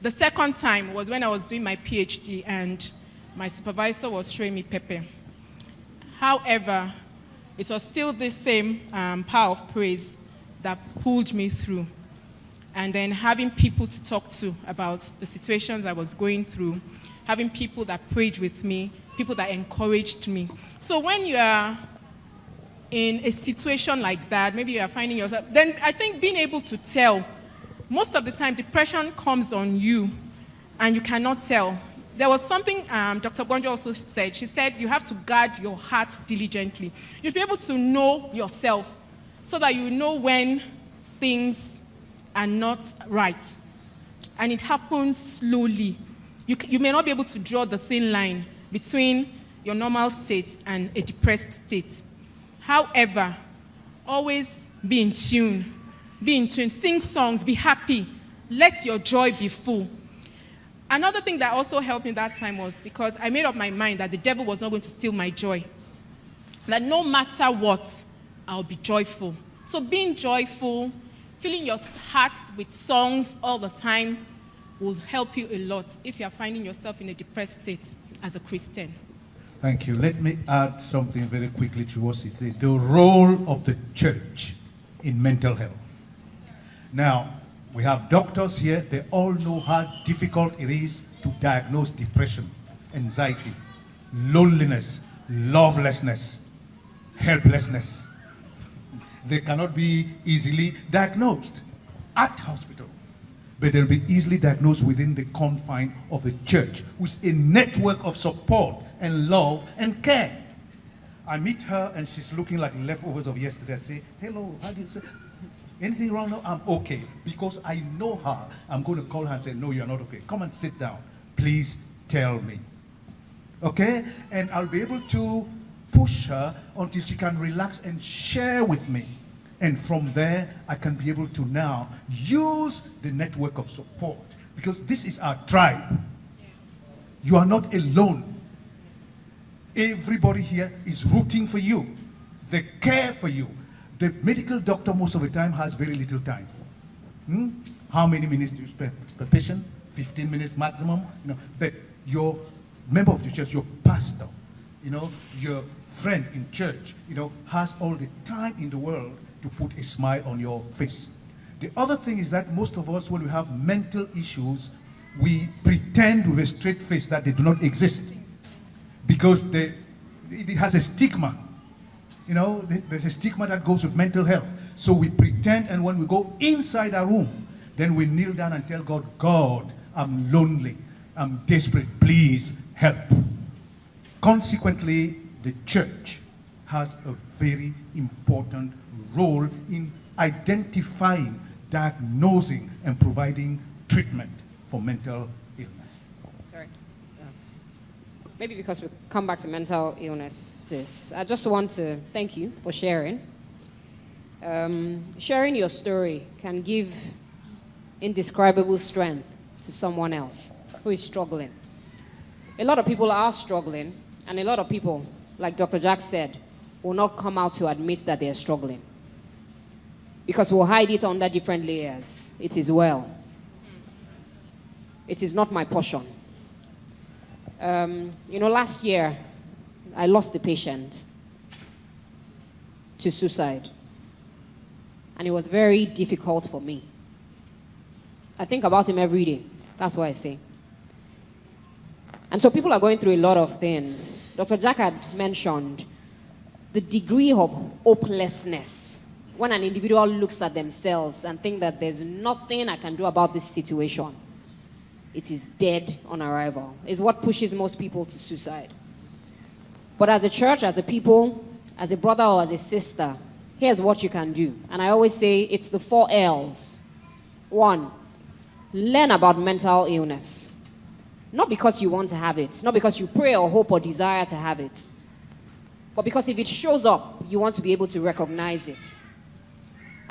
The second time was when I was doing my PhD, and my supervisor was showing me Pepe. However, it was still the same power of praise that pulled me through. And then having people to talk to about the situations I was going through, having people that prayed with me, people that encouraged me. So when you are in a situation like that, maybe you are finding yourself, then I think being able to tell, most of the time depression comes on you and you cannot tell. There was something Dr. Bonjo also said. She said you have to guard your heart diligently. You should be able to know yourself so that you know when things are not right. And it happens slowly. You may not be able to draw the thin line between your normal state and a depressed state. However, always be in tune. Be in tune. Sing songs. Be happy. Let your joy be full. Another thing that also helped me that time was because I made up my mind that the devil was not going to steal my joy. That no matter what, I'll be joyful. So being joyful, filling your heart with songs all the time will help you a lot if you're finding yourself in a depressed state as a Christian. Thank you. Let me add something very quickly to what it is. The role of the church in mental health. Now, we have doctors here. They all know how difficult it is to diagnose depression, anxiety, loneliness, lovelessness, helplessness. They cannot be easily diagnosed at hospital, but they'll be easily diagnosed within the confine of the church, with a network of support and love and care. I meet her and she's looking like leftovers of yesterday. I say, hello, how do you say? Anything wrong? No, I'm okay. Because I know her, I'm going to call her and say, no, you're not okay. Come and sit down. Please tell me. Okay? And I'll be able to push her until she can relax and share with me. And from there, I can be able to now use the network of support. Because this is our tribe. You are not alone. Everybody here is rooting for you. They care for you. The medical doctor most of the time has very little time. How many minutes do you spend per patient? 15 minutes maximum. But your member of the church, your pastor, your friend in church, has all the time in the world to put a smile on your face. The other thing is that most of us, when we have mental issues, we pretend with a straight face that they do not exist because it has a stigma. There's a stigma that goes with mental health. So we pretend, and when we go inside our room, then we kneel down and tell God, God, I'm lonely, I'm desperate, please help. Consequently, the church has a very important role in identifying, diagnosing, and providing treatment for mental illness. Sorry. Maybe because we come back to mental illnesses, I just want to thank you for sharing. Sharing your story can give indescribable strength to someone else who is struggling. A lot of people are struggling, and a lot of people, like Dr. Jack said, will not come out to admit that they are struggling. Because we'll hide it under different layers. It is well. It is not my portion. Last year, I lost a patient to suicide. And it was very difficult for me. I think about him every day. That's what I say. And so people are going through a lot of things. Dr. Jack had mentioned the degree of hopelessness when an individual looks at themselves and think that there's nothing I can do about this situation. It is dead on arrival. Is what pushes most people to suicide. But as a church, as a people, as a brother or as a sister, here's what you can do. And I always say it's the 4 L's. 1, learn about mental illness. Not because you want to have it, not because you pray or hope or desire to have it, but because if it shows up, you want to be able to recognize it.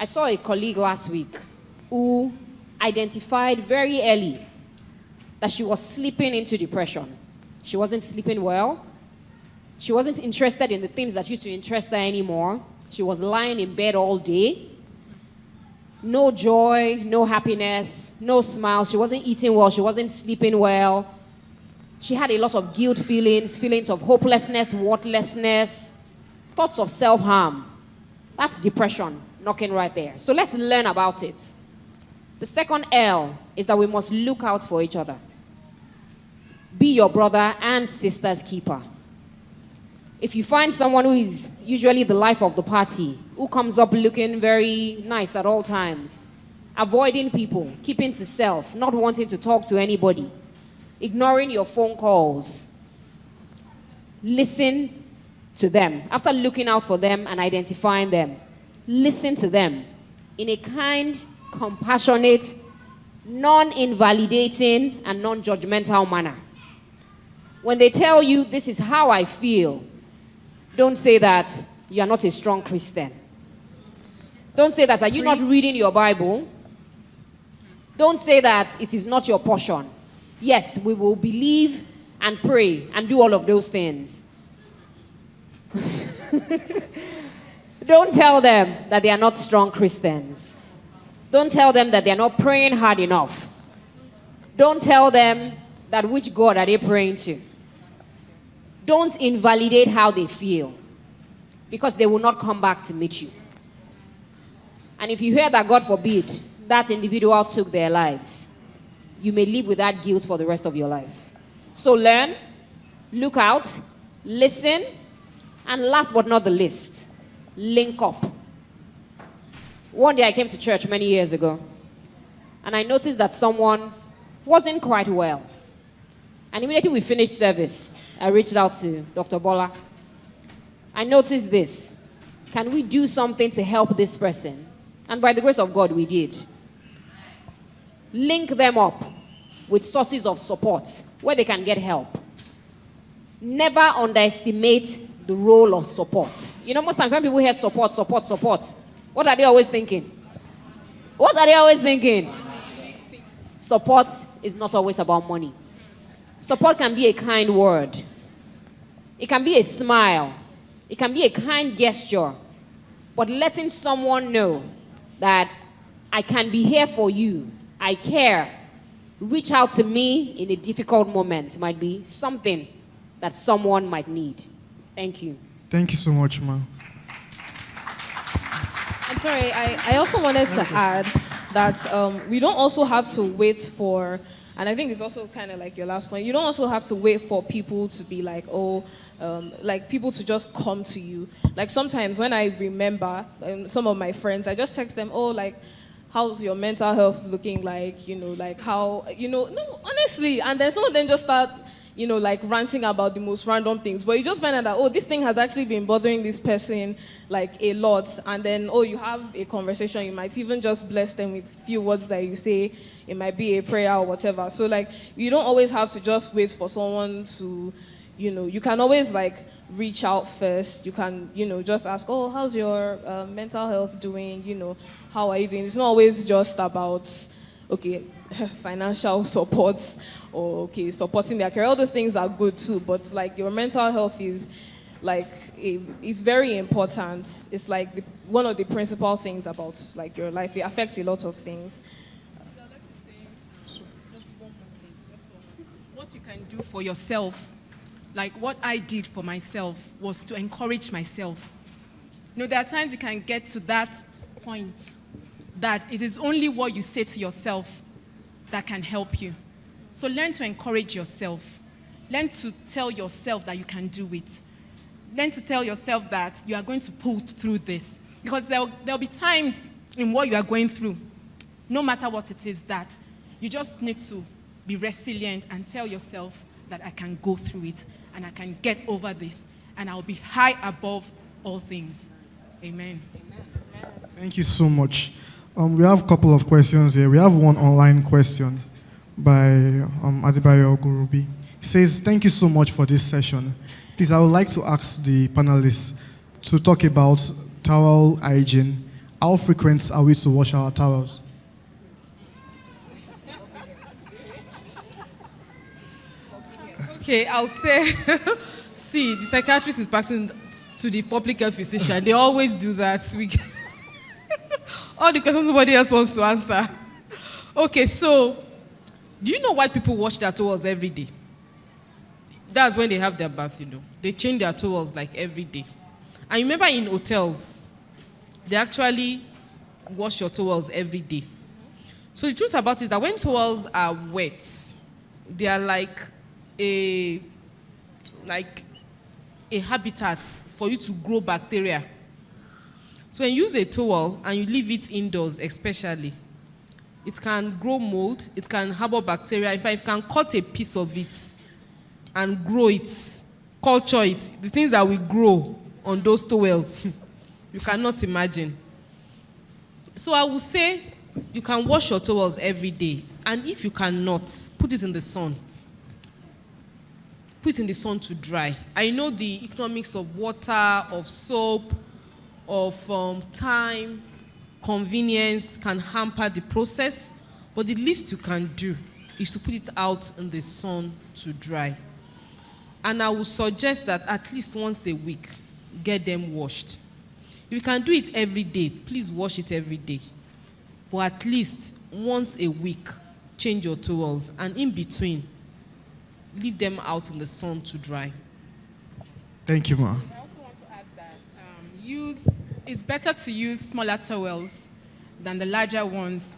I saw a colleague last week who identified very early that she was slipping into depression. She wasn't sleeping well. She wasn't interested in the things that used to interest her anymore. She was lying in bed all day. No joy, no happiness, no smile. She wasn't eating well. She wasn't sleeping well. She had a lot of guilt feelings, feelings of hopelessness, worthlessness, thoughts of self-harm. That's depression knocking right there. So let's learn about it. The second L is that we must look out for each other. Be your brother and sister's keeper. If you find someone who is usually the life of the party, who comes up looking very nice at all times, avoiding people, keeping to self, not wanting to talk to anybody, ignoring your phone calls, listen to them. After looking out for them and identifying them, listen to them in a kind, compassionate, non-invalidating, and non-judgmental manner. When they tell you, this is how I feel, don't say that you are not a strong Christian. Don't say that, are you not reading your Bible? Don't say that it is not your portion. Yes, we will believe and pray and do all of those things. Don't tell them that they are not strong Christians. Don't tell them that they are not praying hard enough. Don't tell them that which God are they praying to. Don't invalidate how they feel, because they will not come back to meet you. And if you hear that, God forbid, that individual took their lives, you may live with that guilt for the rest of your life. So learn, look out, listen, and last but not the least, link up. One day I came to church many years ago, and I noticed that someone wasn't quite well. And immediately we finished service, I reached out to Dr. Bola. I noticed this. Can we do something to help this person? And by the grace of God, we did. Link them up with sources of support where they can get help. Never underestimate the role of support. You know, most times when people hear support, what are they always thinking? What are they always thinking? Support is not always about money. Support can be a kind word. It can be a smile. It can be a kind gesture. But letting someone know that I can be here for you, I care, reach out to me in a difficult moment might be something that someone might need. Thank you. Thank you so much, ma. I'm sorry, I also wanted to add that we don't also have to wait for, and I think it's also kind of like your last point, you don't also have to wait for people to be like, like people to just come to you. Like sometimes when I remember some of my friends, I just text them, like, how's your mental health looking like, like how, no, honestly, and then some of them just start, like ranting about the most random things, but you just find out that, this thing has actually been bothering this person like a lot, and then, you have a conversation, you might even just bless them with few words that you say, it might be a prayer or whatever. So like, you don't always have to just wait for someone to, you can always like reach out first. You can, just ask, how's your mental health doing? How are you doing? It's not always just about, financial support or, supporting their career. All those things are good too, but like your mental health is like, it's very important. It's like one of the principal things about like your life. It affects a lot of things. What you can do for yourself, like what I did for myself was to encourage myself. There are times you can get to that point that it is only what you say to yourself that can help you. So learn to encourage yourself. Learn to tell yourself that you can do it. Learn to tell yourself that you are going to pull through this. Because there'll be times in what you are going through, no matter what it is, that you just need to be resilient and tell yourself that I can go through it and I can get over this and I'll be high above all things. Amen. Thank you so much. We have a couple of questions here. We have one online question by Adebayo Ogurubi. He says, thank you so much for this session. Please, I would like to ask the panelists to talk about towel hygiene how frequent are we to wash our towels? Okay, I would say, see, the psychiatrist is passing to the public health physician. They always do that. All the questions somebody else wants to answer. Okay, so, do you know why people wash their towels every day? That's when they have their bath, you know. They change their towels like every day. And remember in hotels, they actually wash your towels every day. So the truth about it is that when towels are wet, they are like a habitat for you to grow bacteria. So when you use a towel and you leave it indoors especially, it can grow mold, it can harbor bacteria. In fact, you can cut a piece of it and grow it, culture it. The things that will grow on those towels, you cannot imagine. So I would say you can wash your towels every day. And if you cannot, put it in the sun. Put it in the sun to dry. I know the economics of water, of soap, of time, convenience can hamper the process, but the least you can do is to put it out in the sun to dry. And I would suggest that at least once a week, get them washed. If you can do it every day, please wash it every day. But at least once a week, change your towels, and in between, leave them out in the sun to dry. Thank you, Ma. I also want to add that it's better to use smaller towels than the larger ones.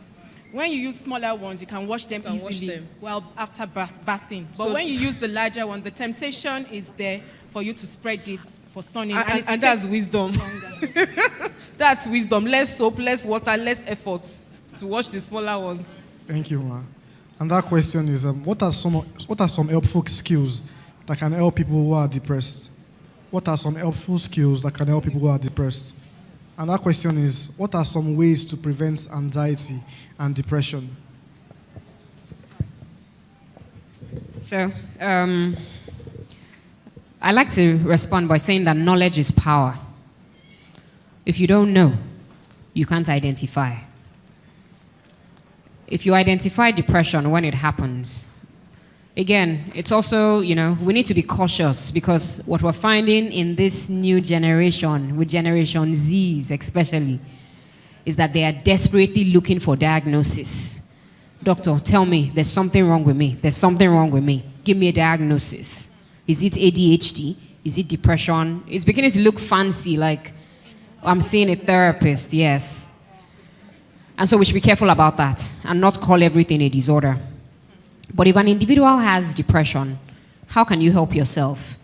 When you use smaller ones, you can wash them easily well after bathing. But when you use the larger one, the temptation is there for you to spread it for sunning. And that's wisdom. That's wisdom. Less soap, less water, less effort to wash the smaller ones. Thank you, Ma. And that question is, what are some helpful skills that can help people who are depressed? What are some helpful skills that can help people who are depressed? And that question is, what are some ways to prevent anxiety and depression? So, I like to respond by saying that knowledge is power. If you don't know, you can't identify. If you identify depression when it happens, again, it's also, we need to be cautious, because what we're finding in this new generation, with Generation Zs especially, is that they are desperately looking for diagnosis. Doctor, tell me, there's something wrong with me. There's something wrong with me. Give me a diagnosis. Is it ADHD? Is it depression? It's beginning to look fancy, like I'm seeing a therapist, yes. And so we should be careful about that and not call everything a disorder. But if an individual has depression, how can you help yourself?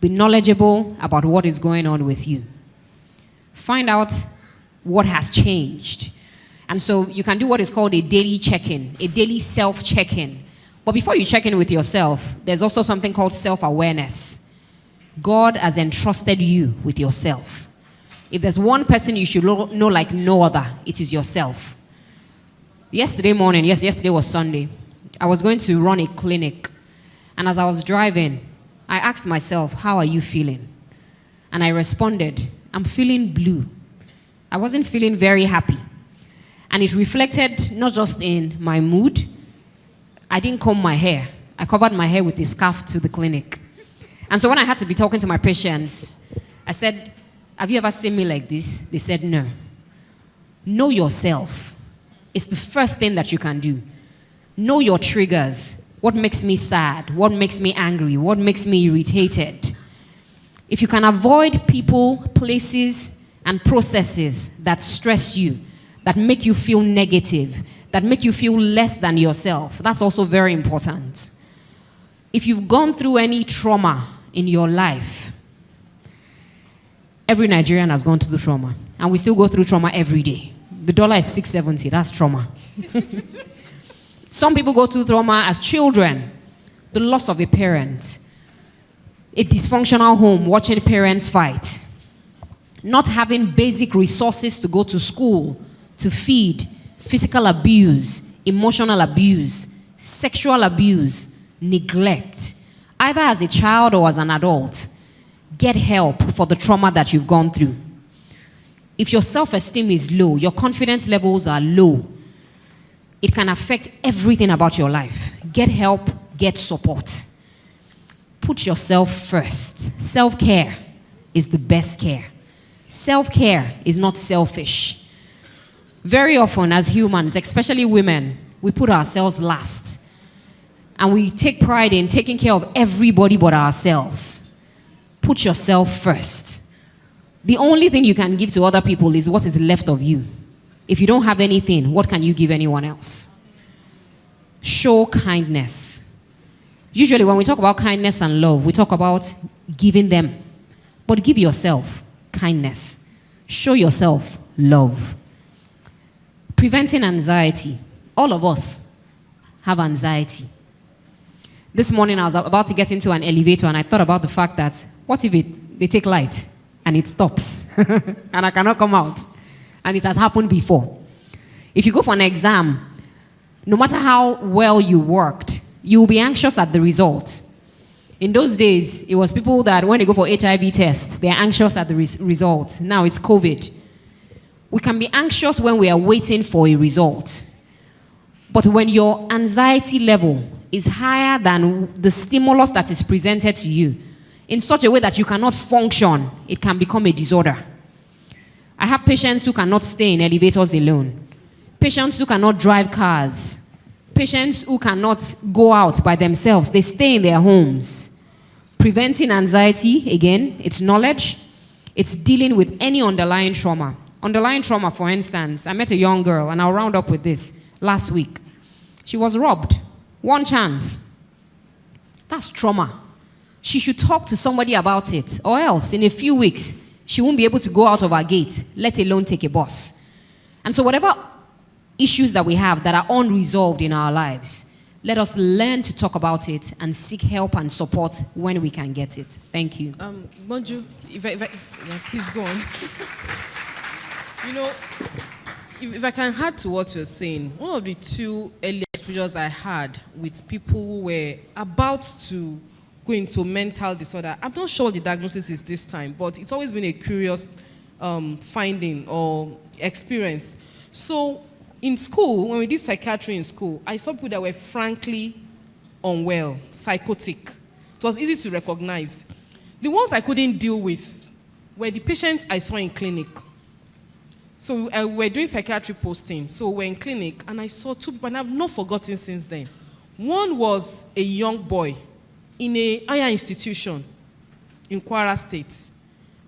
Be knowledgeable about what is going on with you. Find out what has changed. And so you can do what is called a daily check-in, a daily self-check-in. But before you check in with yourself, there's also something called self-awareness. God has entrusted you with yourself. If there's one person you should know like no other, it is yourself. Yesterday morning, yesterday was Sunday, I was going to run a clinic. And as I was driving, I asked myself, how are you feeling? And I responded, I'm feeling blue. I wasn't feeling very happy. And it reflected not just in my mood. I didn't comb my hair. I covered my hair with a scarf to the clinic. And so when I had to be talking to my patients, I said, have you ever seen me like this? They said, no. Know yourself. It's the first thing that you can do. Know your triggers. What makes me sad? What makes me angry? What makes me irritated? If you can avoid people, places, and processes that stress you, that make you feel negative, that make you feel less than yourself, that's also very important. If you've gone through any trauma in your life, every Nigerian has gone through trauma, and we still go through trauma every day. The dollar is 670, that's trauma. Some people go through trauma as children, the loss of a parent, a dysfunctional home, watching parents fight, not having basic resources to go to school, to feed, physical abuse, emotional abuse, sexual abuse, neglect, either as a child or as an adult. Get help for the trauma that you've gone through. If your self-esteem is low, your confidence levels are low, it can affect everything about your life. Get help, get support. Put yourself first. Self-care is the best care. Self-care is not selfish. Very often as humans, especially women, we put ourselves last. And we take pride in taking care of everybody but ourselves. Put yourself first. The only thing you can give to other people is what is left of you. If you don't have anything, what can you give anyone else? Show kindness. Usually when we talk about kindness and love, we talk about giving them. But give yourself kindness. Show yourself love. Preventing anxiety. All of us have anxiety. This morning I was about to get into an elevator and I thought about the fact that what if they take light and it stops and I cannot come out? And it has happened before. If you go for an exam, no matter how well you worked, you will be anxious at the result. In those days, it was people that when they go for HIV test, they're anxious at the result. Now it's COVID. We can be anxious when we are waiting for a result. But when your anxiety level is higher than the stimulus that is presented to you, in such a way that you cannot function, it can become a disorder. I have patients who cannot stay in elevators alone. Patients who cannot drive cars. Patients who cannot go out by themselves. They stay in their homes. Preventing anxiety, again, it's knowledge. It's dealing with any underlying trauma. Underlying trauma, for instance, I met a young girl, and I'll round up with this, last week. She was robbed. One chance. That's trauma. She should talk to somebody about it, or else in a few weeks, she won't be able to go out of her gate, let alone take a bus. And so whatever issues that we have that are unresolved in our lives, let us learn to talk about it and seek help and support when we can get it. Thank you. Bonju, please go on. You know, if I can add to what you're saying, one of the two early exposures I had with people who were about to go into mental disorder, I'm not sure the diagnosis is this time, but it's always been a curious finding or experience. So in school, when we did psychiatry in school, I saw people that were frankly unwell, psychotic. It was easy to recognize. The ones I couldn't deal with were the patients I saw in clinic. So we're doing psychiatry posting. So we're in clinic, and I saw two people, and I've not forgotten since then. One was a young boy in a higher institution in Kwara State.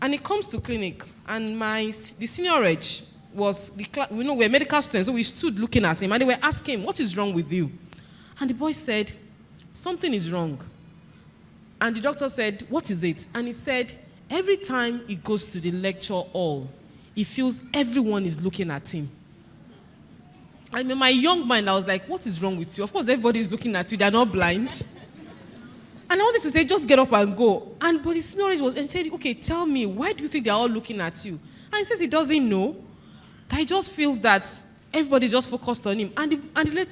And he comes to clinic, and the senior reg was, we're medical students, so we stood looking at him, and they were asking him, what is wrong with you? And the boy said, something is wrong. And the doctor said, what is it? And he said, every time he goes to the lecture hall, he feels everyone is looking at him. And in my young mind, I was like, what is wrong with you? Of course, everybody is looking at you. They're not blind. And I wanted to say, just get up and go. But his senior was and said, okay, tell me, why do you think they're all looking at you? And he says he doesn't know. He just feels that everybody's just focused on him. And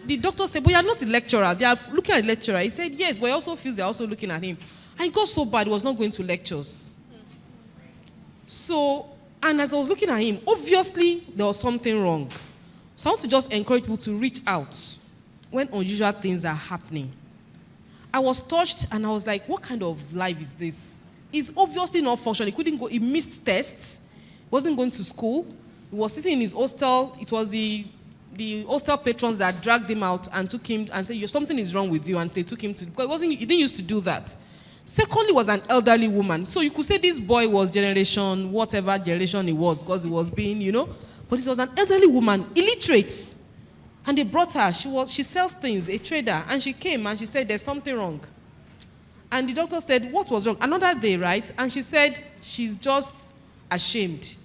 the doctor said, but you're not the lecturer. They are looking at the lecturer. He said, yes, but he also feels they're also looking at him. And it got so bad, he was not going to lectures. So, and as I was looking at him, obviously there was something wrong. So I want to just encourage people to reach out when unusual things are happening. I was touched and I was like, what kind of life is this? He's obviously not functioning. He couldn't go, he missed tests, wasn't going to school. He was sitting in his hostel. It was the hostel patrons that dragged him out and took him and said, something is wrong with you, and they took him to, because he didn't used to do that. Secondly, was an elderly woman. So you could say this boy was generation, whatever generation he was, because he was being, but he was an elderly woman, illiterate. And they brought her. She sells things, a trader. And she came and she said, there's something wrong. And the doctor said, what was wrong? Another day, right? And she said, she's just ashamed.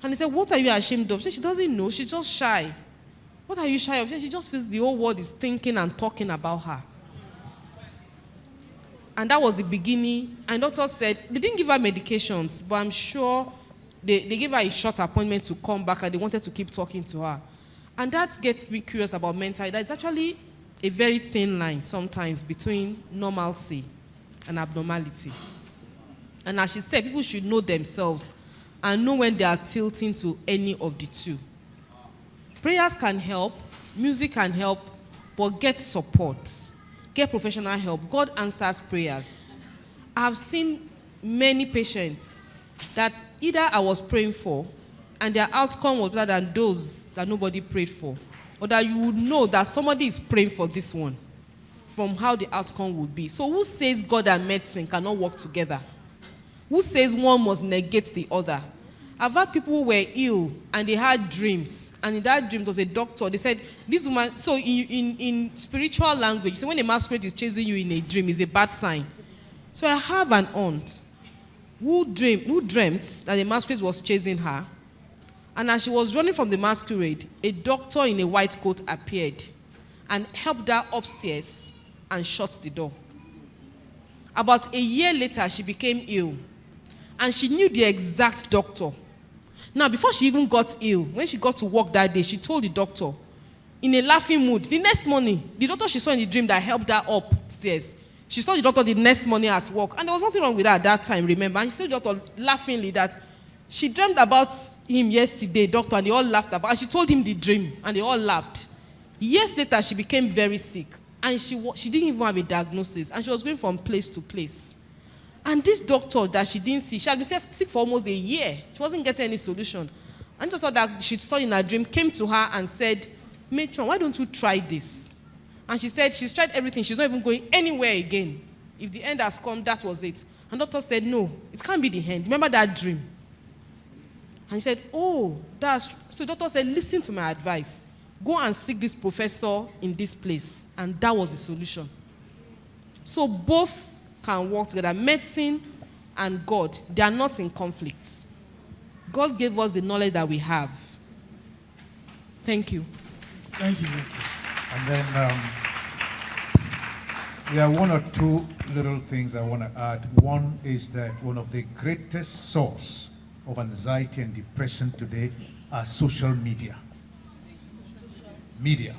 And he said, what are you ashamed of? She doesn't know. She's just shy. What are you shy of? She just feels the whole world is thinking and talking about her. And that was the beginning. And doctor said, they didn't give her medications, but I'm sure they gave her a short appointment to come back, and they wanted to keep talking to her. And that gets me curious about mental health. There's actually a very thin line sometimes between normalcy and abnormality. And as she said, people should know themselves and know when they are tilting to any of the two. Prayers can help, music can help, but get support. Get professional help. God answers prayers. I've seen many patients that either I was praying for and their outcome was better than those that nobody prayed for, or that you would know that somebody is praying for this one from how the outcome would be. So who says God and medicine cannot work together? Who says one must negate the other? I've had people who were ill and they had dreams, and in that dream there was a doctor. They said, this woman, so in spiritual language, so when a masquerade is chasing you in a dream, it's a bad sign. So I have an aunt who dreamt that the masquerade was chasing her, and as she was running from the masquerade, a doctor in a white coat appeared and helped her upstairs and shut the door. About a year later, she became ill, and she knew the exact doctor. Now, before she even got ill, when she got to work that day, she told the doctor, in a laughing mood, the next morning, the doctor she saw in the dream that helped her upstairs, she saw the doctor the next morning at work, and there was nothing wrong with her at that time, remember? And she told the doctor laughingly that she dreamt about him yesterday, doctor, and they all laughed about it. And she told him the dream, and they all laughed. Years later, she became very sick, and she didn't even have a diagnosis, and she was going from place to place. And this doctor that she didn't see, she had been sick for almost a year. She wasn't getting any solution. And the doctor that she saw in her dream came to her and said, Matron, why don't you try this? And she said she's tried everything. She's not even going anywhere again. If the end has come, that was it. And the doctor said, no, it can't be the end. Remember that dream? And she said, oh, that's... So the doctor said, listen to my advice. Go and seek this professor in this place. And that was the solution. So both can work together. Medicine and God, they are not in conflict. God gave us the knowledge that we have. Thank you. Thank you, Mister. And then there are one or two little things I want to add. One is that one of the greatest source of anxiety and depression today are social media. Media.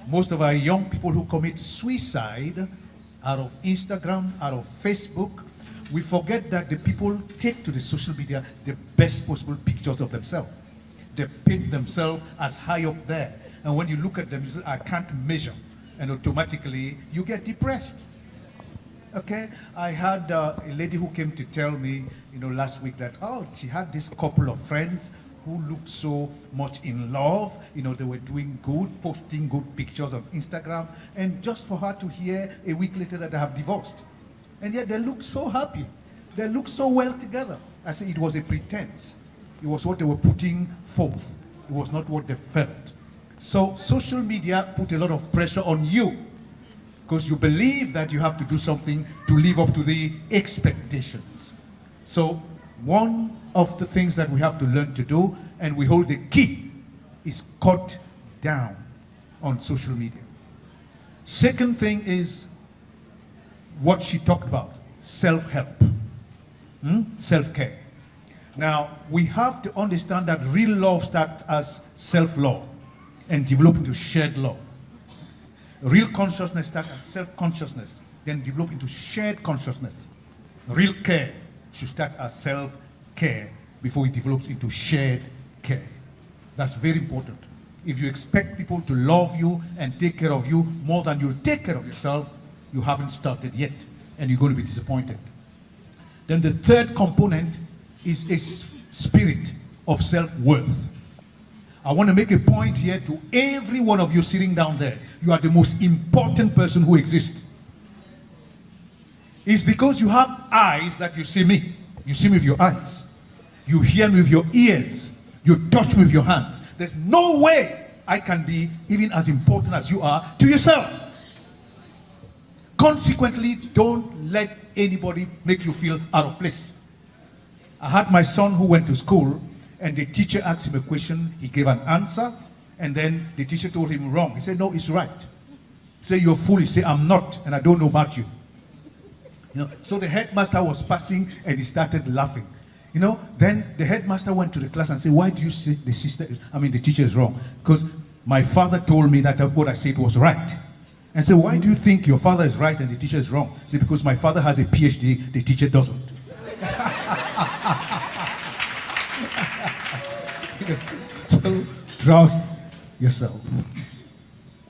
Most of our young people who commit suicide out of Instagram, out of Facebook, we forget that the people take to the social media the best possible pictures of themselves. They paint themselves as high up there. And when you look at them, you say, I can't measure. And automatically, you get depressed. Okay? I had a lady who came to tell me, last week that, she had this couple of friends who looked so much in love. They were doing good, posting good pictures on Instagram. And just for her to hear a week later that they have divorced. And yet they looked so happy. They looked so well together. I said it was a pretense. It was what they were putting forth. It was not what they felt. So social media put a lot of pressure on you because you believe that you have to do something to live up to the expectations. So one of the things that we have to learn to do, and we hold the key, is cut down on social media. Second thing is what she talked about, self-help, self-care. Now, we have to understand that real love starts as self-love and develop into shared love. Real consciousness starts as self-consciousness, then develop into shared consciousness. Real care should start as self-care before it develops into shared care. That's very important. If you expect people to love you and take care of you more than you take care of yourself, you haven't started yet, and you're going to be disappointed. Then the third component is a spirit of self-worth. I want to make a point here to every one of you sitting down there. You are the most important person who exists. It's because you have eyes that you see me. You see me with your eyes. You hear me with your ears. You touch me with your hands. There's no way I can be even as important as you are to yourself. Consequently, don't let anybody make you feel out of place. I had my son who went to school, and the teacher asked him a question. He gave an answer, and then the teacher told him wrong. He said, no, it's right. He said, you're foolish. He said, I'm not, and I don't know about you. So the headmaster was passing, and he started laughing. Then the headmaster went to the class and said, why do you say the teacher is wrong? Because my father told me that what I said was right. And said, why do you think your father is right and the teacher is wrong? He said, because my father has a PhD, the teacher doesn't. Trust yourself.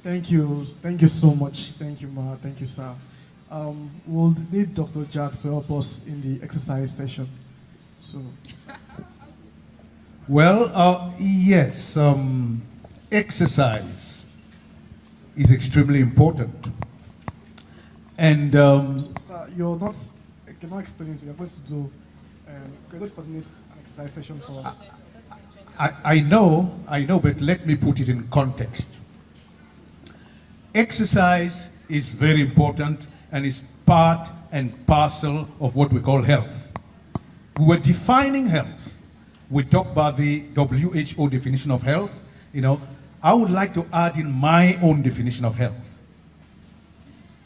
Thank you. Thank you so much. Thank you, Ma. Thank you, sir. We'll need Dr. Jack to help us in the exercise session. So, Well, yes, exercise is extremely important. And sir, you're not, I cannot explain it. You're going to do, you're going to coordinate an exercise session for us. I know, but let me put it in context. Exercise is very important and is part and parcel of what we call health. We were defining health. We talked about the WHO definition of health. You know, I would like to add in my own definition of health.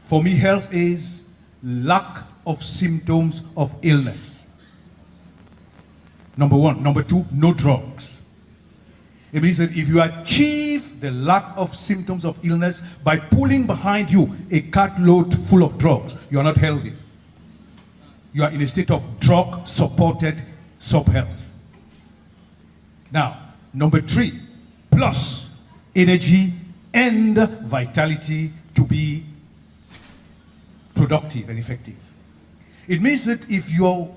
For me, health is lack of symptoms of illness. Number one. Number two, no drugs. It means that if you achieve the lack of symptoms of illness by pulling behind you a cartload full of drugs, you are not healthy. You are in a state of drug-supported sub-health. Now, number three, plus energy and vitality to be productive and effective. It means that if you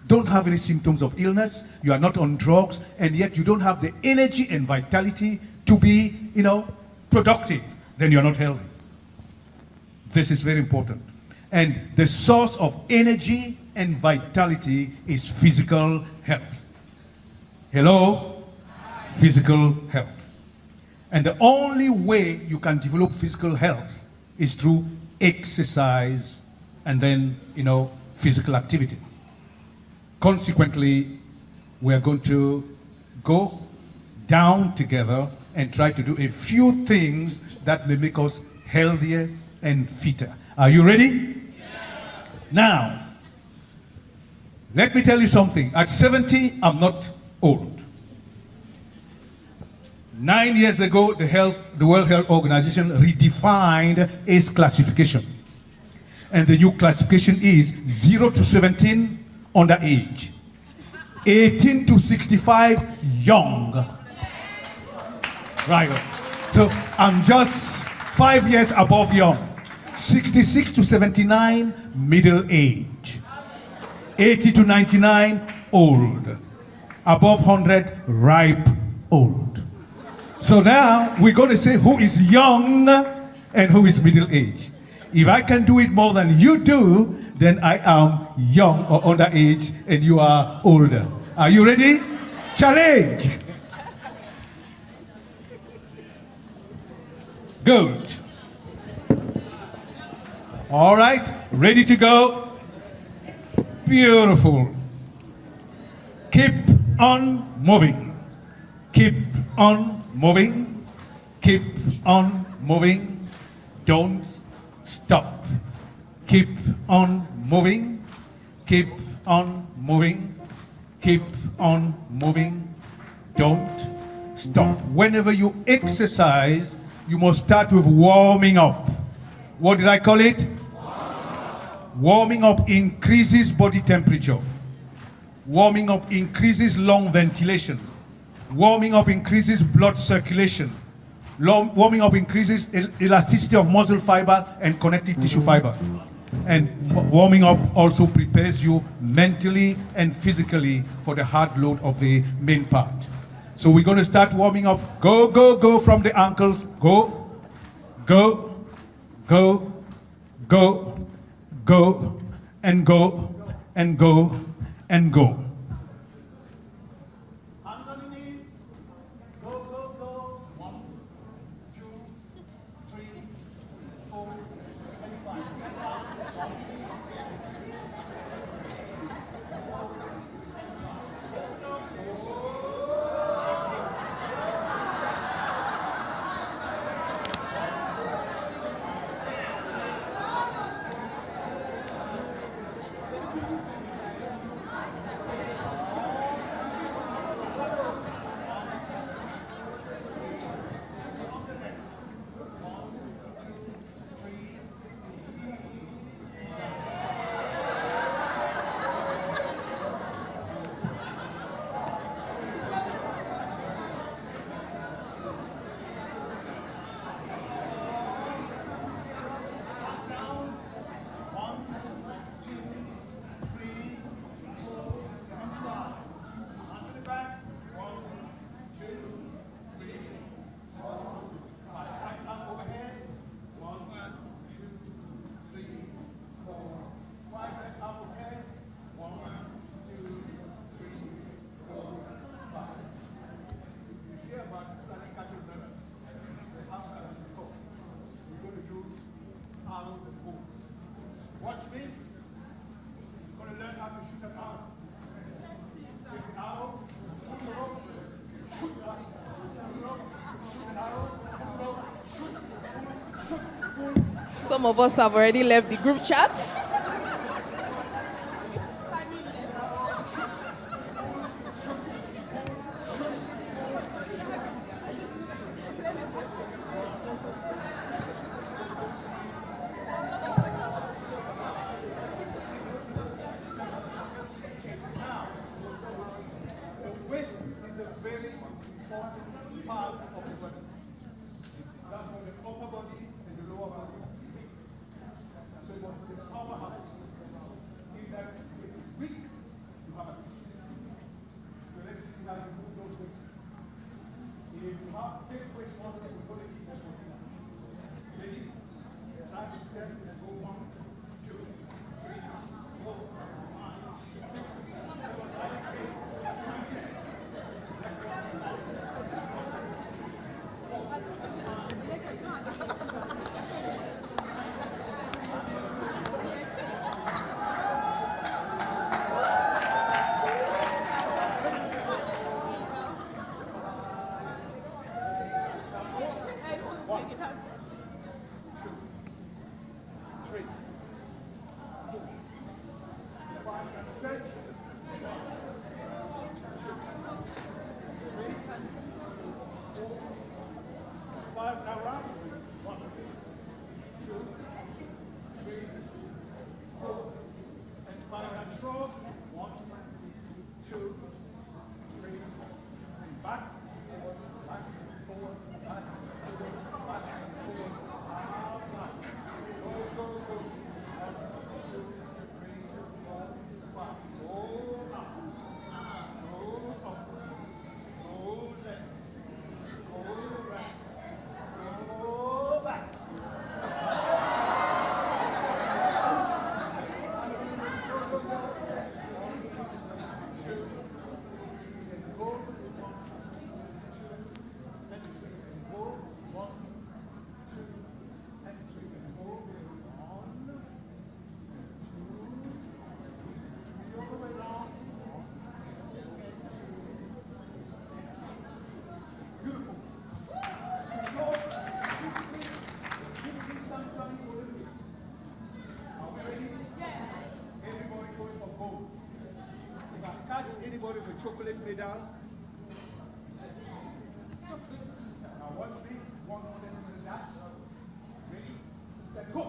don't have any symptoms of illness, you are not on drugs, and yet you don't have the energy and vitality to be, productive, then you're not healthy. This is very important. And the source of energy and vitality is physical health. Hello? Physical health. And the only way you can develop physical health is through exercise and then, physical activity. Consequently, we are going to go down together and try to do a few things that may make us healthier and fitter. Are you ready? Yes. Now, let me tell you something. At 70, I'm not old. 9 years ago, the World Health Organization redefined age classification. And the new classification is 0 to 17, underage. 18 to 65, young. Right. So I'm just 5 years above young. 66 to 79, middle age. 80 to 99, old. Above 100, ripe old. So now we're going to say who is young and who is middle aged. If I can do it more than you do, then I am young or underage and you are older. Are you ready? Challenge. Good. All right, ready to go? Beautiful. Keep on moving. Keep on moving. Keep on moving. Don't stop. Keep on moving. Keep on moving. Keep on moving. Don't stop. Whenever you exercise, you must start with warming up. What did I call it? Warming up increases body temperature. Warming up increases lung ventilation. Warming up increases blood circulation. Warming up increases elasticity of muscle fiber and connective tissue fiber. And warming up also prepares you mentally and physically for the hard load of the main part. So we're going to start warming up. Go, go, go from the ankles. Go, go, go, go, go, and go, and go, and go. Some of us have already left the group chat. Waist is a very important part of the body. That's for the upper body and the lower body. So it was the powerhouse. If that waist is weak, you have a weak. So let me see how you move those weights. If you have thick waist muscle, we're going to keep that working out. Ready? Try to step and go 1, 2, 3, 4, 5, 6, 7, 8, 9, 10. Anybody with chocolate medal? Now 1, 3, 1, 10 dash. Ready? Set, go!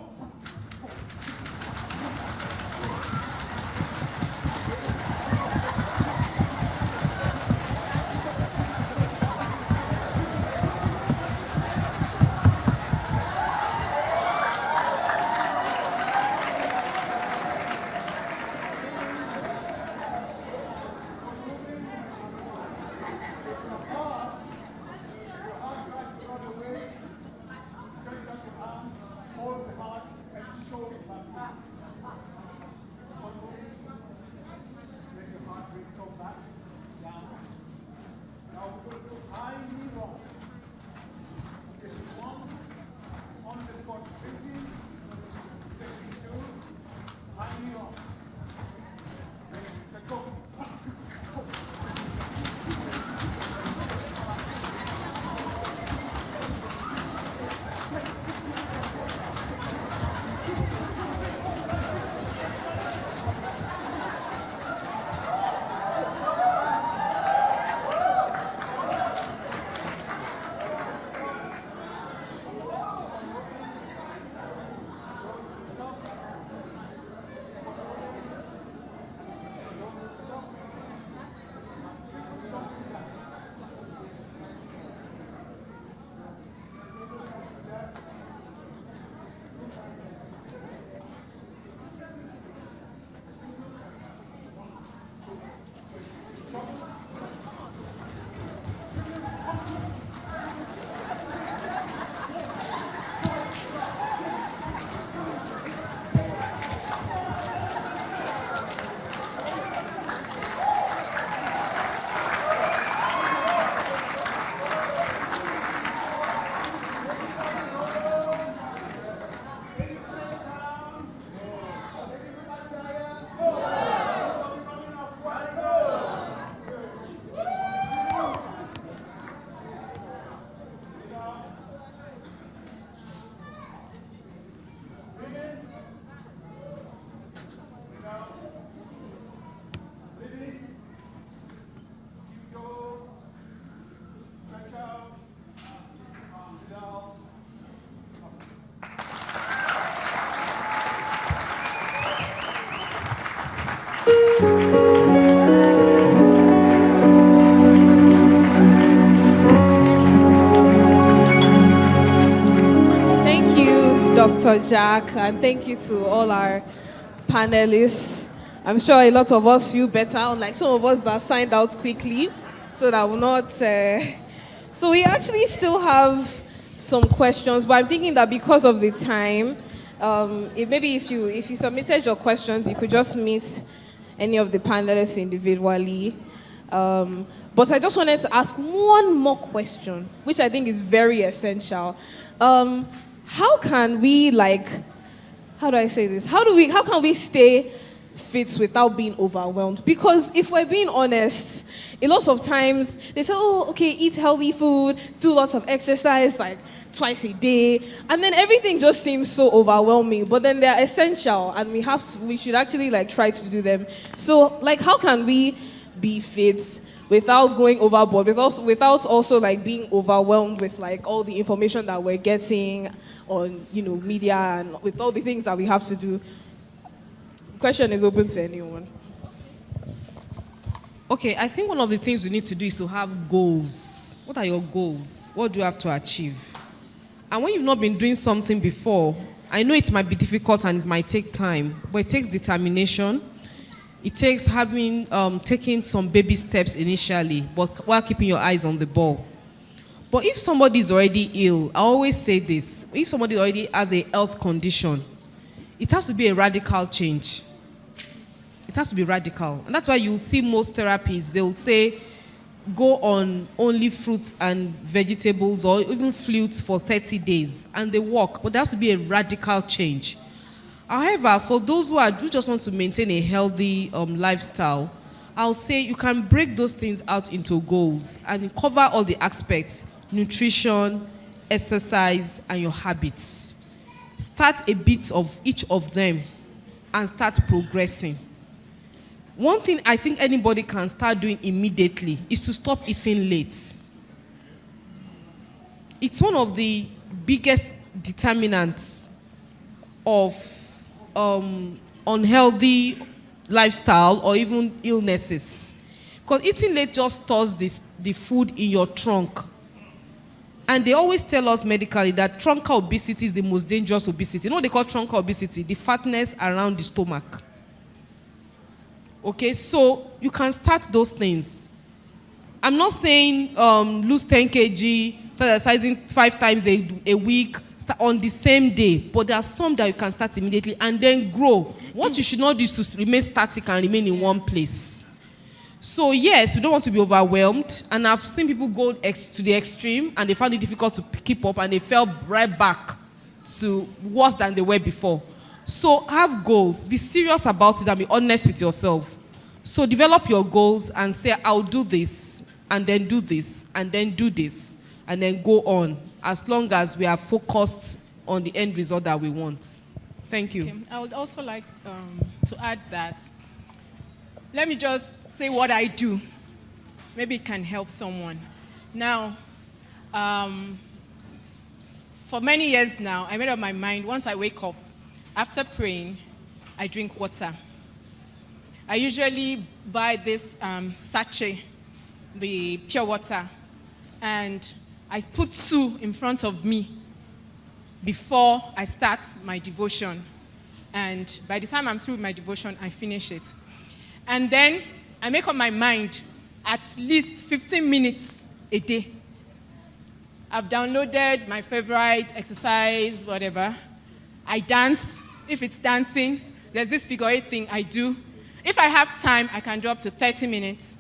Dr. Jack, and thank you to all our panelists. I'm sure a lot of us feel better, unlike some of us that signed out quickly, so that will not. So we actually still have some questions, but I'm thinking that because of the time, if you submitted your questions, you could just meet any of the panelists individually. But I just wanted to ask one more question, which I think is very essential. How can we how do I say this? How can we stay fit without being overwhelmed? Because if we're being honest, a lot of times they say, oh, okay, eat healthy food, do lots of exercise, like twice a day, and then everything just seems so overwhelming. But then they're essential, and we should actually try to do them. So how can we be fit without going overboard, without also being overwhelmed with all the information that we're getting on media and with all the things that we have to do? The question is open to anyone. Okay, I think one of the things we need to do is to have goals. What are your goals? What do you have to achieve? And when you've not been doing something before, I know it might be difficult and it might take time, but it takes determination. It takes taking some baby steps initially, but while keeping your eyes on the ball. But if somebody is already ill, I always say this, if somebody already has a health condition, it has to be a radical change. It has to be radical. And that's why you'll see most therapies, they'll say, go on only fruits and vegetables or even flutes for 30 days. And they work, but there has to be a radical change. However, for those who just want to maintain a healthy lifestyle, I'll say you can break those things out into goals and cover all the aspects: nutrition, exercise, and your habits. Start a bit of each of them and start progressing. One thing I think anybody can start doing immediately is to stop eating late. It's one of the biggest determinants of unhealthy lifestyle or even illnesses. Because eating late just stores the food in your trunk. And they always tell us medically that truncal obesity is the most dangerous obesity. You know what they call truncal obesity? The fatness around the stomach. Okay, so you can start those things. I'm not saying lose 10 kg, start exercising 5 times a week, start on the same day. But there are some that you can start immediately and then grow. What you should not do is to remain static and remain in one place. So yes, we don't want to be overwhelmed. And I've seen people go to the extreme and they found it difficult to keep up and they fell right back to worse than they were before. So have goals. Be serious about it and be honest with yourself. So develop your goals and say, I'll do this, and then do this, and then do this, and then go on, as long as we are focused on the end result that we want. Thank you. Okay. I would also like to add that, let me just say what I do. Maybe it can help someone. Now, for many years now, I made up my mind, once I wake up, after praying, I drink water. I usually buy this sachet, the pure water, and I put 2 in front of me before I start my devotion. And by the time I'm through with my devotion, I finish it. And then I make up my mind at least 15 minutes a day. I've downloaded my favorite exercise, whatever. I dance. If it's dancing, there's this figure 8 thing I do. If I have time, I can drop to 30 minutes.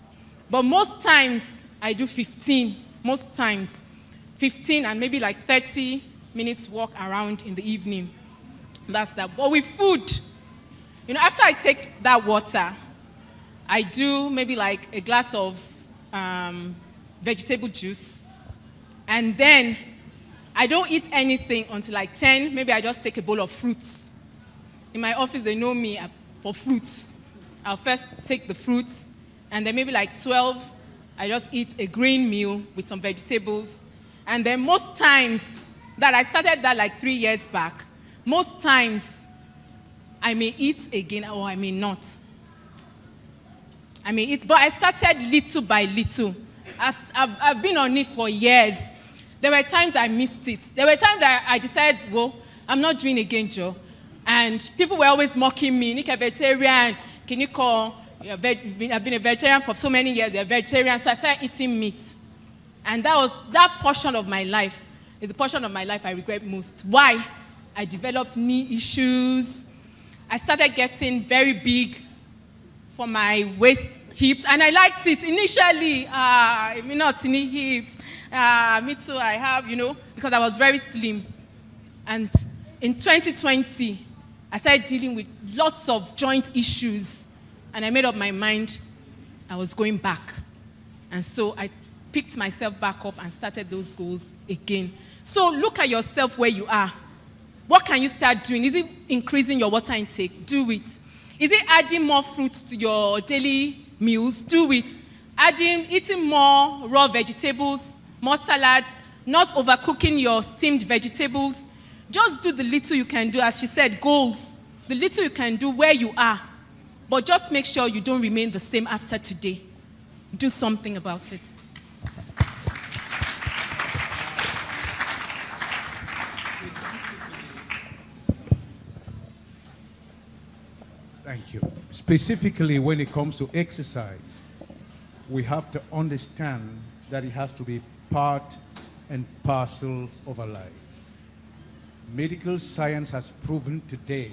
But most times, I do 15. Most times, 15 and maybe 30 minutes walk around in the evening. That's that. But with food, after I take that water, I do maybe a glass of vegetable juice. And then I don't eat anything until 10. Maybe I just take a bowl of fruits. In my office, they know me for fruits. I'll first take the fruits, and then maybe 12, I just eat a green meal with some vegetables. And then most times, that I started that 3 years back, most times I may eat again or I may not. I may eat, but I started little by little. I've been on it for years. There were times I missed it. There were times I decided, well, I'm not doing again, Joe. And people were always mocking me. Nick, a vegetarian, can you call? I've been a vegetarian for so many years, you're a vegetarian. So I started eating meat. And that portion of my life is the portion of my life I regret most. Why? I developed knee issues. I started getting very big for my waist, hips, and I liked it initially. Me not knee hips. Me too, I have, because I was very slim. And in 2020, I started dealing with lots of joint issues, and I made up my mind I was going back. And so I picked myself back up and started those goals again. So look at yourself where you are. What can you start doing? Is it increasing your water intake? Do it. Is it adding more fruits to your daily meals? Do it. Eating more raw vegetables, more salads, not overcooking your steamed vegetables. Just do the little you can do. As she said, goals. The little you can do where you are. But just make sure you don't remain the same after today. Do something about it. Thank you. Specifically, when it comes to exercise, we have to understand that it has to be part and parcel of our life. Medical science has proven today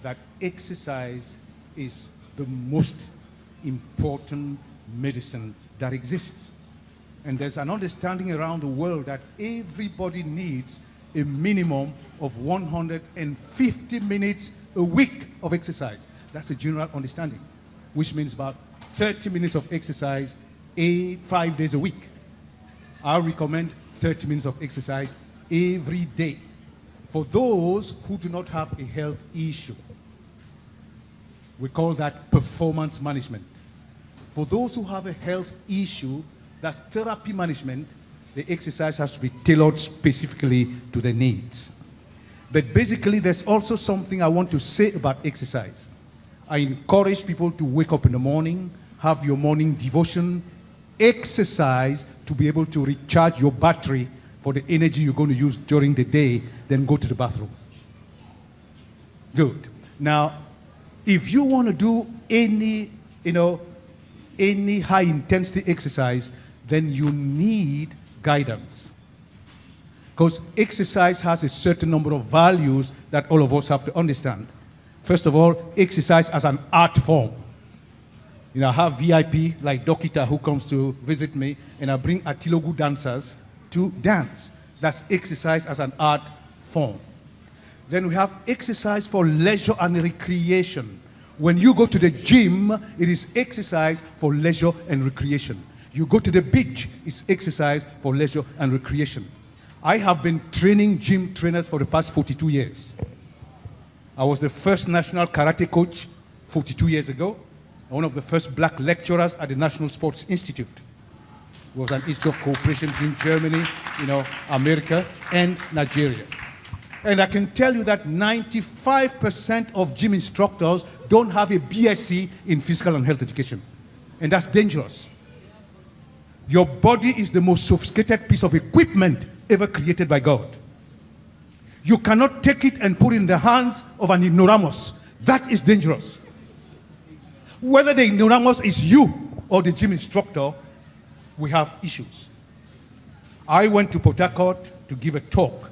that exercise is the most important medicine that exists. And there's an understanding around the world that everybody needs a minimum of 150 minutes a week of exercise. That's the general understanding, which means about 30 minutes of exercise 5 days a week. I recommend 30 minutes of exercise every day for those who do not have a health issue. We call that performance management. For those who have a health issue, that's therapy management. The exercise has to be tailored specifically to their needs. But basically, there's also something I want to say about exercise. I encourage people to wake up in the morning, have your morning devotion, exercise to be able to recharge your battery for the energy you're going to use during the day, then go to the bathroom. Good. Now, if you want to do any high intensity exercise, then you need guidance. Because exercise has a certain number of values that all of us have to understand. First of all, exercise as an art form. I have VIP like Dokita who comes to visit me, and I bring Atilogu dancers to dance. That's exercise as an art form. Then we have exercise for leisure and recreation. When you go to the gym, it is exercise for leisure and recreation. You go to the beach, it's exercise for leisure and recreation. I have been training gym trainers for the past 42 years. I was the first national karate coach 42 years ago, one of the first black lecturers at the National Sports Institute. It was an Institute of Cooperation between Germany, America, and Nigeria. And I can tell you that 95% of gym instructors don't have a BSc in physical and health education. And that's dangerous. Your body is the most sophisticated piece of equipment ever created by God. You cannot take it and put it in the hands of an ignoramus. That is dangerous. Whether the ignoramus is you or the gym instructor, we have issues. I went to Port Harcourt to give a talk.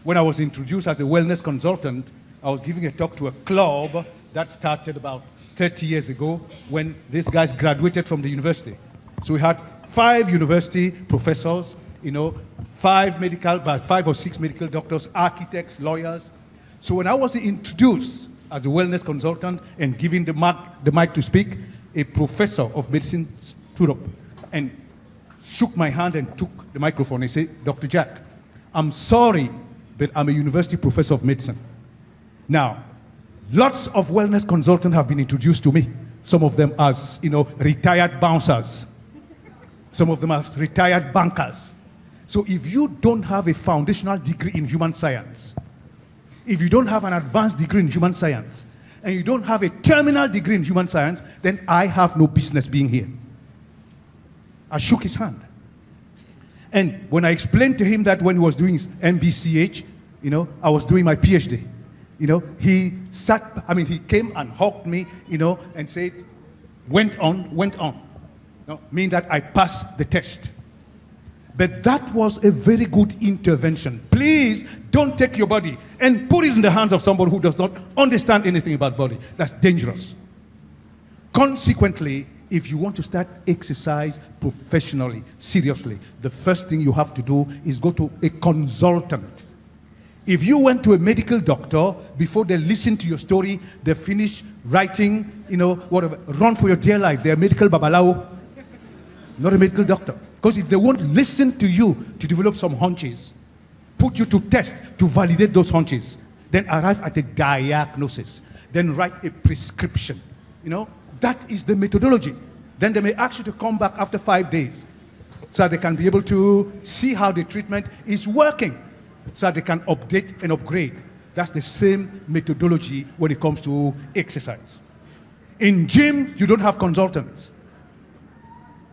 When I was introduced as a wellness consultant, I was giving a talk to a club that started about 30 years ago when these guys graduated from the university. So we had 5 university professors, 5 or 6 medical doctors, architects, lawyers. So when I was introduced as a wellness consultant and given the mic to speak, a professor of medicine stood up and shook my hand and took the microphone and said, "Dr. Jack, I'm sorry, but I'm a university professor of medicine." Now, lots of wellness consultants have been introduced to me. Some of them as, retired bouncers. Some of them as retired bankers. So if you don't have a foundational degree in human science, if you don't have an advanced degree in human science, and you don't have a terminal degree in human science, then I have no business being here. I shook his hand. And when I explained to him that when he was doing his MBCH, I was doing my PhD. He came and hugged me, and said, went on. Mean that I passed the test. But that was a very good intervention. Please don't take your body and put it in the hands of somebody who does not understand anything about body. That's dangerous. Consequently, if you want to start exercise professionally, seriously, the first thing you have to do is go to a consultant. If you went to a medical doctor, before they listen to your story, they finish writing, whatever, run for your dear life. They're a medical babalao, not a medical doctor. Because if they won't listen to you to develop some hunches, put you to test to validate those hunches, then arrive at a diagnosis, then write a prescription. That is the methodology. Then they may ask you to come back after 5 days so that they can be able to see how the treatment is working, so that they can update and upgrade. That's the same methodology when it comes to exercise. In gym, you don't have consultants.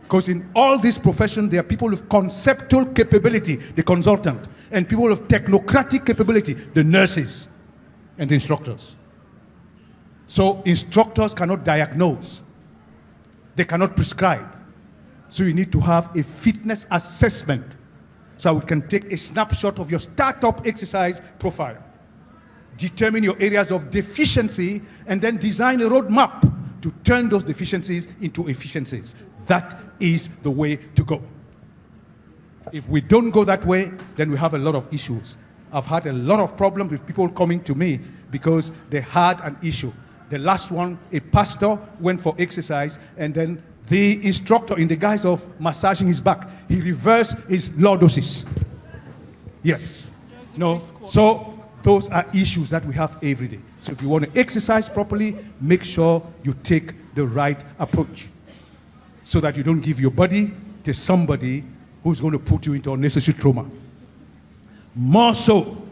Because in all these professions, there are people with conceptual capability, the consultant, and people with technocratic capability, the nurses and the instructors. So instructors cannot diagnose. They cannot prescribe. So you need to have a fitness assessment so we can take a snapshot of your startup exercise profile, determine your areas of deficiency, and then design a roadmap to turn those deficiencies into efficiencies. That is the way to go. If we don't go that way, then we have a lot of issues. I've had a lot of problems with people coming to me because they had an issue. The last one, a pastor went for exercise, and then the instructor, in the guise of massaging his back, he reversed his lordosis. Yes. No. So those are issues that we have every day. So if you want to exercise properly, make sure you take the right approach, so that you don't give your body to somebody who's going to put you into unnecessary trauma. More so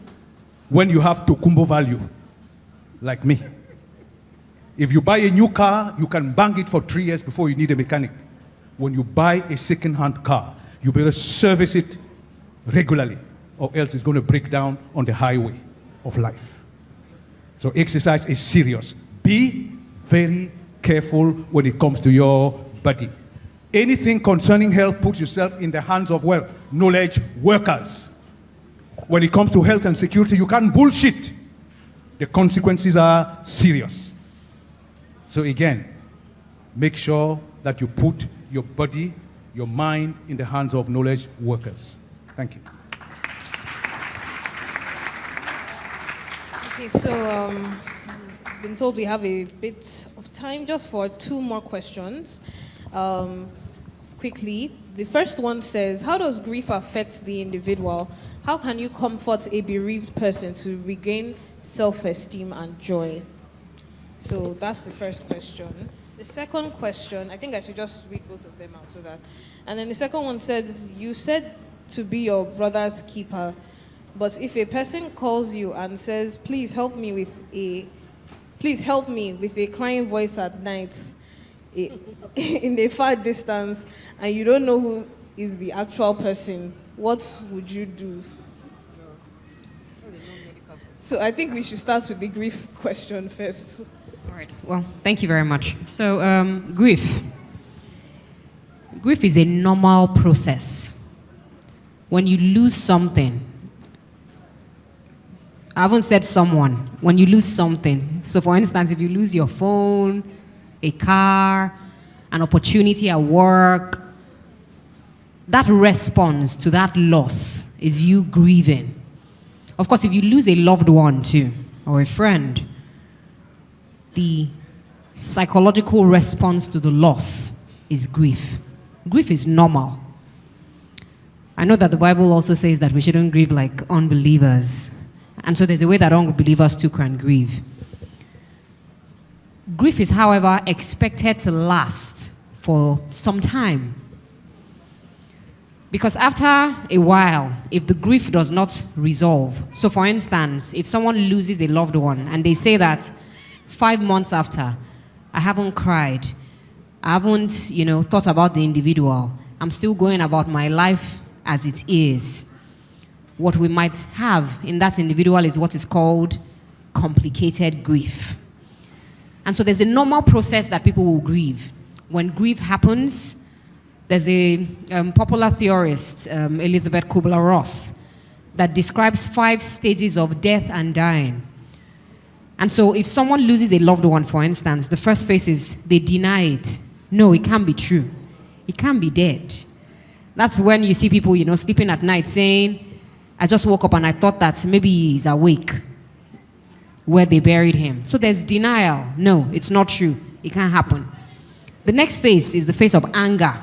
when you have Tokumbo value, like me. If you buy a new car, you can bang it for 3 years before you need a mechanic. When you buy a second-hand car, you better service it regularly, or else it's going to break down on the highway of life. So exercise is serious. Be very careful when it comes to your body. Anything concerning health, put yourself in the hands of, knowledge workers. When it comes to health and security, you can't bullshit. The consequences are serious. So again, make sure that you put your body, your mind in the hands of knowledge workers. Thank you. Okay, so I've been told we have a bit of time just for 2 more questions. Quickly, the first one says, how does grief affect the individual? How can you comfort a bereaved person to regain self-esteem and joy? So that's the first question. The second question, I think I should just read both of them out so that. And then the second one says, you said to be your brother's keeper, but if a person calls you and says, please help me with a crying voice at night in a far distance, and you don't know who is the actual person, what would you do? So I think we should start with the grief question first. All right. Well, thank you very much. So, grief. Grief is a normal process. When you lose something, I haven't said someone, when you lose something. So, for instance, if you lose your phone, a car, an opportunity at work, that response to that loss is you grieving. Of course, if you lose a loved one too, or a friend, the psychological response to the loss is grief. Grief is normal. I know that the Bible also says that we shouldn't grieve like unbelievers. And so there's a way that unbelievers too can grieve. Grief is, however, expected to last for some time. Because after a while, if the grief does not resolve, so for instance, if someone loses a loved one and they say that 5 months after, I haven't cried, I haven't, thought about the individual, I'm still going about my life as it is. what we might have in that individual is what is called complicated grief. And so there's a normal process that people will grieve. When grief happens, there's a popular theorist, Elizabeth Kubler-Ross, that describes 5 stages of death and dying. And so if someone loses a loved one, for instance, the first phase is they deny it. No, it can't be true. It can't be dead. That's when you see people, sleeping at night saying, I just woke up and I thought that maybe he's awake, where they buried him. So there's denial. No, it's not true. It can't happen. The next phase is the phase of anger.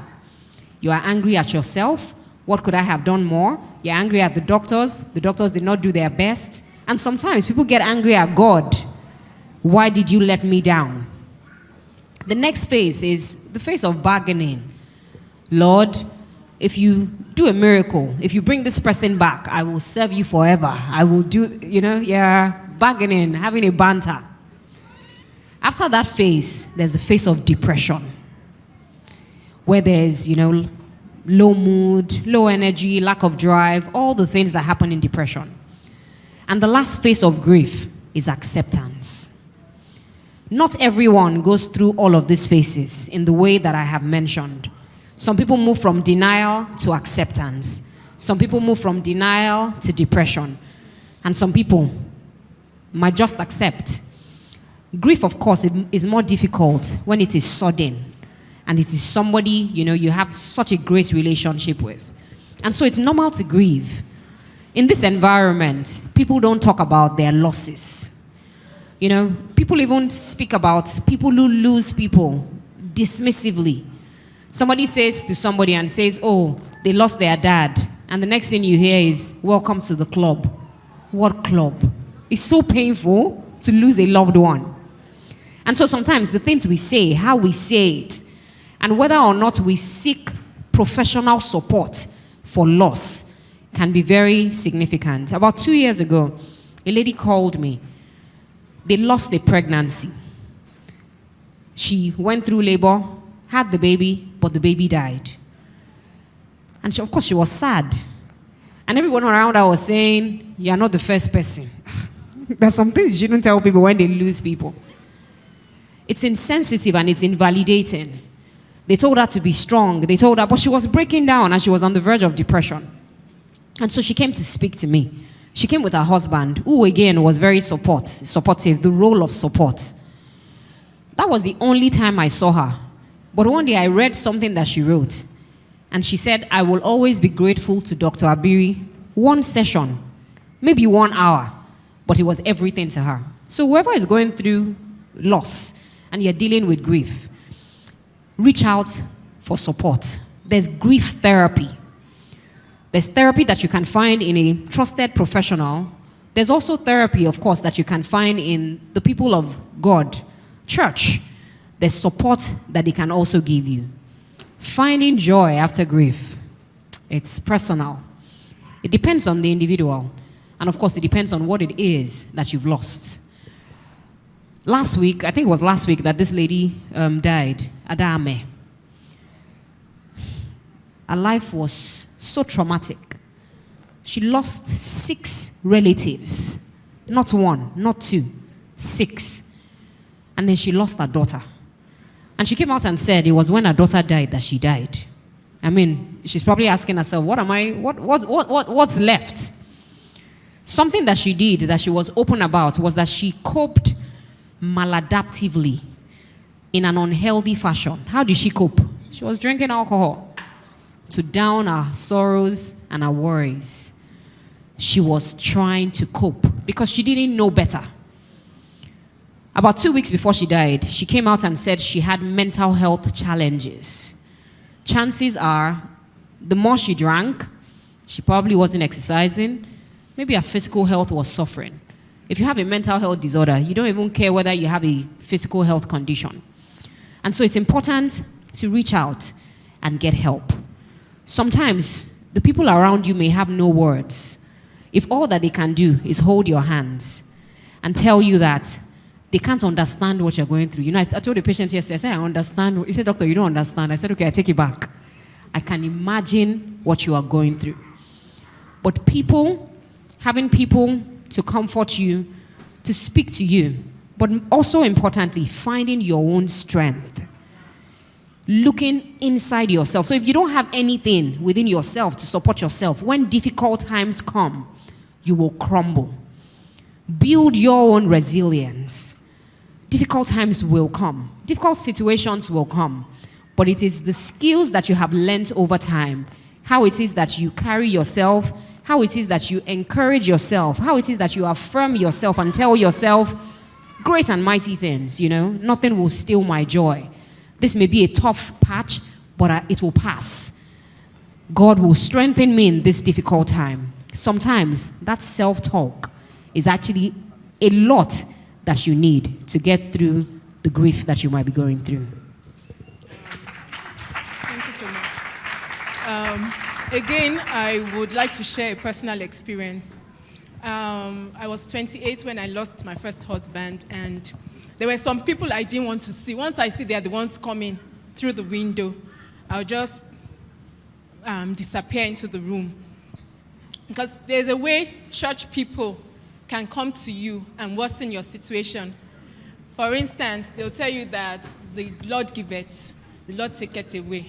You are angry at yourself. What could I have done more? You're angry at the doctors. The doctors did not do their best. And sometimes people get angry at God. Why did you let me down? The next phase is the phase of bargaining. Lord, if you do a miracle, if you bring this person back, I will serve you forever. I will do, bargaining, having a banter. After that phase, there's a phase of depression, where there's, low mood, low energy, lack of drive, all the things that happen in depression. And the last phase of grief is acceptance. Not everyone goes through all of these phases in the way that I have mentioned. Some people move from denial to acceptance. Some people move from denial to depression. And some people might just accept. Grief, of course, is more difficult when it is sudden. And it is somebody, you have such a great relationship with. And so it's normal to grieve. In this environment, people don't talk about their losses. People even speak about people who lose people dismissively. Somebody says to somebody and says, oh, they lost their dad. And the next thing you hear is, welcome to the club. What club? It's so painful to lose a loved one. And so sometimes the things we say, how we say it, and whether or not we seek professional support for loss can be very significant. About 2 years ago, a lady called me. They lost a pregnancy. She went through labor, had the baby, but the baby died. And of course, she was sad. And everyone around her was saying, you're not the first person. There's some things you shouldn't tell people when they lose people. It's insensitive and it's invalidating. They told her to be strong. They told her, but she was breaking down and she was on the verge of depression. And so she came to speak to me. She came with her husband, who again was very supportive, the role of support. That was the only time I saw her. But one day I read something that she wrote. And she said, I will always be grateful to Dr. Abiri. One session, maybe 1 hour, but it was everything to her. So whoever is going through loss and you're dealing with grief, reach out for support. There's grief therapy. There's therapy that you can find in a trusted professional. There's also therapy, of course, that you can find in the people of God, church. There's support that they can also give you. Finding joy after grief, it's personal. It depends on the individual. And of course, it depends on what it is that you've lost. Last week, I think it was last week that this lady died, Adame. Her life was so traumatic. She lost 6 relatives. Not 1, not 2, 6. And then she lost her daughter. And she came out and said it was when her daughter died that she died. I mean, she's probably asking herself, what's left? Something that she did, that she was open about, was that she coped maladaptively in an unhealthy fashion. How did she cope? She was drinking alcohol to down her sorrows and her worries. She was trying to cope because she didn't know better. About 2 weeks before she died, she came out and said she had mental health challenges. Chances are, the more she drank, she probably wasn't exercising. Maybe her physical health was suffering. If you have a mental health disorder, you don't even care whether you have a physical health condition. And so it's important to reach out and get help. Sometimes the people around you may have no words. If all that they can do is hold your hands and tell you that they can't understand what you're going through. You know, I told the patient yesterday, I said, I understand. He said, doctor, you don't understand. I said, okay, I take it back. I can imagine what you are going through. But having people to comfort you, to speak to you, but also importantly, finding your own strength. Looking inside yourself. So if you don't have anything within yourself to support yourself, when difficult times come, you will crumble. Build your own resilience. Difficult times will come. Difficult situations will come. But it is the skills that you have learned over time, how it is that you carry yourself, how it is that you encourage yourself, how it is that you affirm yourself and tell yourself great and mighty things, Nothing will steal my joy. This may be a tough patch, but it will pass. God will strengthen me in this difficult time. Sometimes that self-talk is actually a lot that you need to get through the grief that you might be going through. Thank you so much. Again, I would like to share a personal experience. I was 28 when I lost my first husband, and there were some people I didn't want to see. Once I see they are the ones coming through the window, I'll just disappear into the room. Because there's a way church people can come to you and worsen your situation. For instance, they'll tell you that the Lord giveth, the Lord taketh away.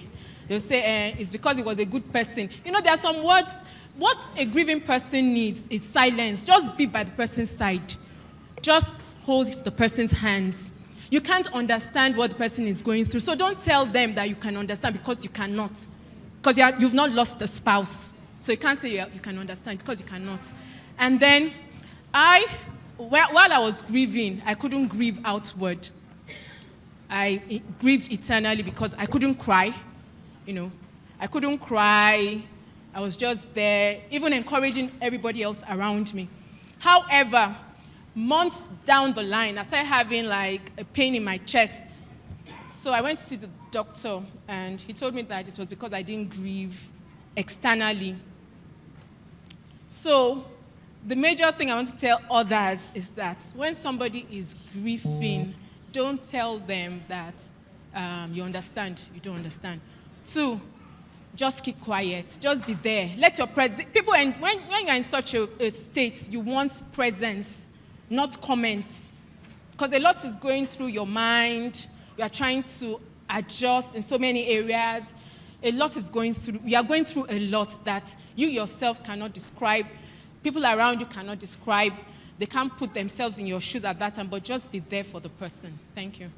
They'll say, it's because he was a good person. There are some words. What a grieving person needs is silence. Just be by the person's side. Just hold the person's hands. You can't understand what the person is going through. So don't tell them that you can understand, because you cannot. Because you've not lost a spouse. So you can't say you can understand, because you cannot. And then while I was grieving, I couldn't grieve outward. I grieved eternally because I couldn't cry. I couldn't cry. I was just there, even encouraging everybody else around me. However, months down the line, I started having like a pain in my chest. So I went to see the doctor, and he told me that it was because I didn't grieve externally. So the major thing I want to tell others is that when somebody is grieving, don't tell them that you understand, you don't understand. 2, just keep quiet. Just be there. Let your people, and when you're in such a state, you want presence, not comments. Because a lot is going through your mind. You are trying to adjust in so many areas. A lot is going through. You are going through a lot that you yourself cannot describe. People around you cannot describe. They can't put themselves in your shoes at that time, but just be there for the person. Thank you.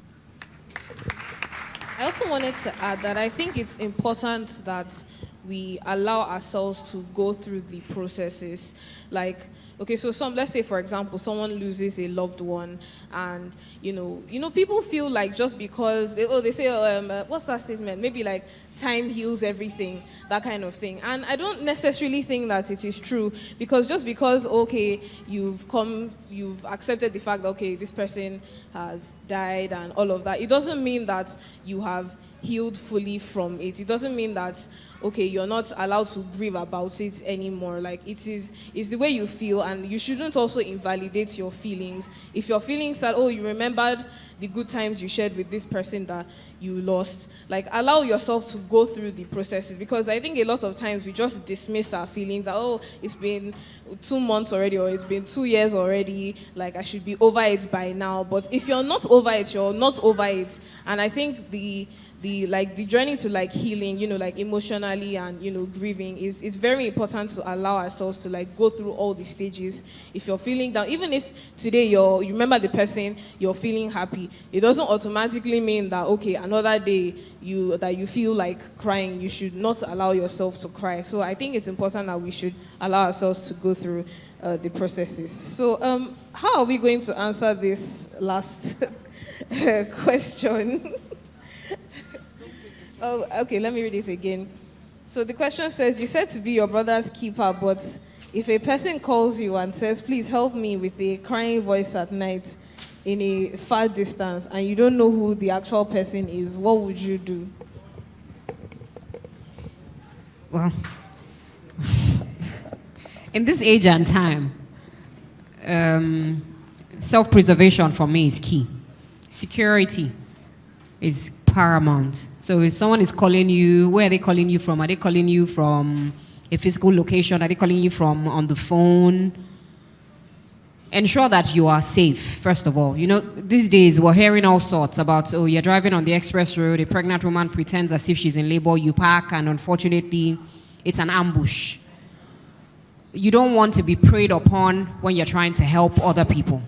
I also wanted to add that I think it's important that we allow ourselves to go through the processes. Like, okay, so let's say, for example, someone loses a loved one, and people feel like just because they say, what's that statement? Maybe like time heals everything, that kind of thing. And I don't necessarily think that it is true, because just because, okay, you've accepted the fact that, okay, this person has died and all of that, it doesn't mean that you have healed fully from it. It doesn't mean that, okay, you're not allowed to grieve about it anymore. Like, it's the way you feel, and you shouldn't also invalidate your feelings. If you're feeling sad, oh, you remembered the good times you shared with this person that you lost, like, allow yourself to go through the processes, because I think a lot of times we just dismiss our feelings that, oh, it's been 2 months already, or it's been 2 years already, like, I should be over it by now. But if you're not over it, you're not over it. And I think the journey to like healing, like emotionally and grieving is very important, to allow ourselves to like go through all the stages. If you're feeling down, even if today you remember the person, you're feeling happy, it doesn't automatically mean that, okay, another day you feel like crying, you should not allow yourself to cry. So I think it's important that we should allow ourselves to go through the processes. So how are we going to answer this last question? Oh, okay, let me read it again. So the question says, you said to be your brother's keeper, but if a person calls you and says, please help me, with a crying voice at night in a far distance, and you don't know who the actual person is, what would you do? Well, in this age and time, self-preservation for me is key. Security is paramount. So if someone is calling you, where are they calling you from? Are they calling you from a physical location? Are they calling you from on the phone? Ensure that you are safe, first of all. You know, these days we're hearing all sorts about, oh, you're driving on the express road, a pregnant woman pretends as if she's in labor, you park, and unfortunately, it's an ambush. You don't want to be preyed upon when you're trying to help other people.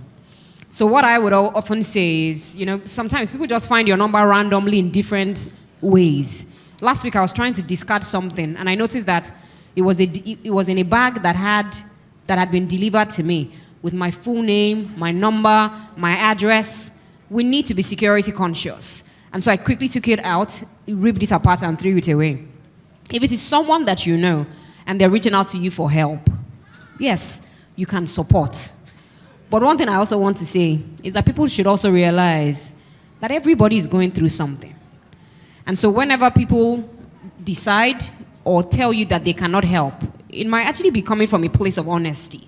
So what I would often say is, you know, sometimes people just find your number randomly in different ways. Last week I was trying to discard something, and I noticed that it was in a bag that had been delivered to me with my full name, my number, my address. We need to be security conscious. And so I quickly took it out, ripped it apart, and threw it away. If it is someone that you know and they're reaching out to you for help, yes, you can support. But one thing I also want to say is that people should also realize that everybody is going through something. And so whenever people decide or tell you that they cannot help, it might actually be coming from a place of honesty.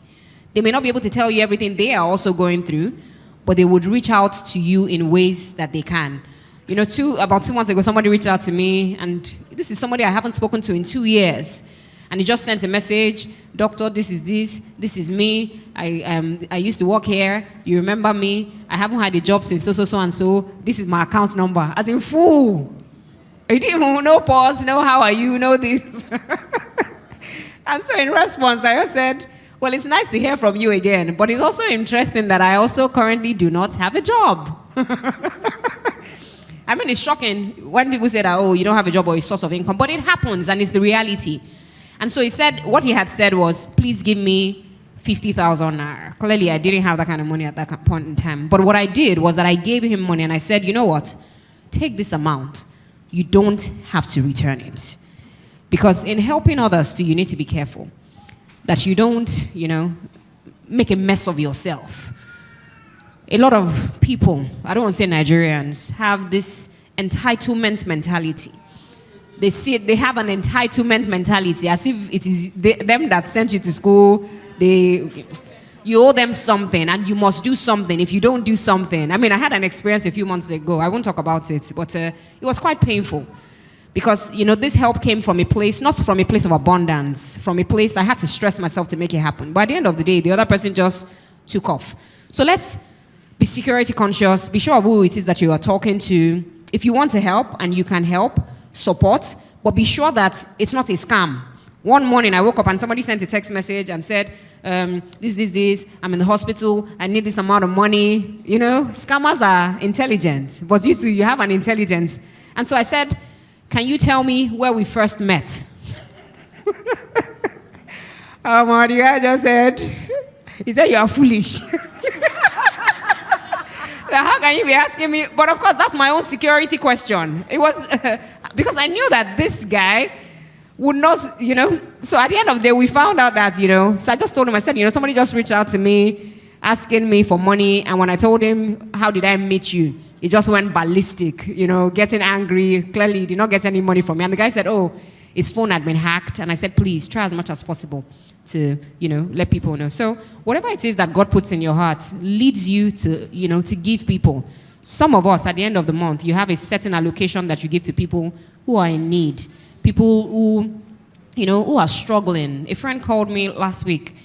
They may not be able to tell you everything they are also going through, but they would reach out to you in ways that they can. You know, about 2 months ago, somebody reached out to me, and this is somebody I haven't spoken to in 2 years. And he just sent a message, "Doctor, this is me. I used to work here. You remember me? I haven't had a job since so and so. This is my account number." As in, fool. You didn't even know pause, no how are you, know this. And so in response, I just said, well, it's nice to hear from you again, but it's also interesting that I also currently do not have a job. I mean, it's shocking when people say that, oh, you don't have a job or a source of income, but it happens and it's the reality. And so he said, what he had said was, please give me 50,000 naira. Clearly, I didn't have that kind of money at that point in time. But what I did was that I gave him money and I said, you know what? Take this amount. You don't have to return it. Because in helping others too, you need to be careful that you don't, you know, make a mess of yourself. A lot of people, I don't want to say Nigerians, have this entitlement mentality. They have an entitlement mentality as if it is them that sent you to school. You owe them something and you must do something. If you don't do something, I mean, I had an experience a few months ago. I won't talk about it, but it was quite painful. Because, you know, this help came from a place, not from a place of abundance, from a place I had to stress myself to make it happen. But at the end of the day, the other person just took off. So let's be security conscious, be sure of who it is that you are talking to. If you want to help and you can help, support, but be sure that it's not a scam. One morning I woke up and somebody sent a text message and said, this, I'm in the hospital, I need this amount of money. You know, scammers are intelligent, but you have an intelligence. And so I said, can you tell me where we first met? The guy just said, he said, you are foolish. How can you be asking me? But of course, that's my own security question. It was, because I knew that this guy would not, you know, so at the end of the day, we found out that, you know, so I just told him, I said, you know, somebody just reached out to me, asking me for money, and when I told him, how did I meet you? He just went ballistic, you know, getting angry. Clearly, he did not get any money from me. And the guy said, oh, his phone had been hacked. And I said, please, try as much as possible to, you know, let people know. So whatever it is that God puts in your heart leads you to, you know, to give people. Some of us, at the end of the month, you have a certain allocation that you give to people who are in need, people who, you know, who are struggling. A friend called me last week,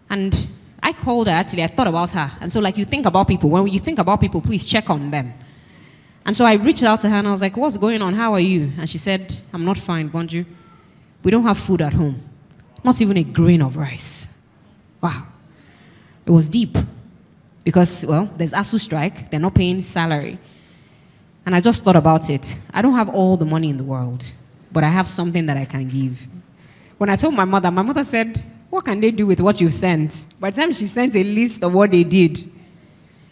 and I called her, actually, I thought about her. And so, like, you think about people. When you think about people, please check on them. And so I reached out to her, and I was like, what's going on? How are you? And she said, I'm not fine, Bonju. We don't have food at home. Not even a grain of rice. Wow. It was deep. Because, well, there's ASU strike. They're not paying salary. And I just thought about it. I don't have all the money in the world, but I have something that I can give. When I told my mother said, what can they do with what you sent? By the time she sent a list of what they did,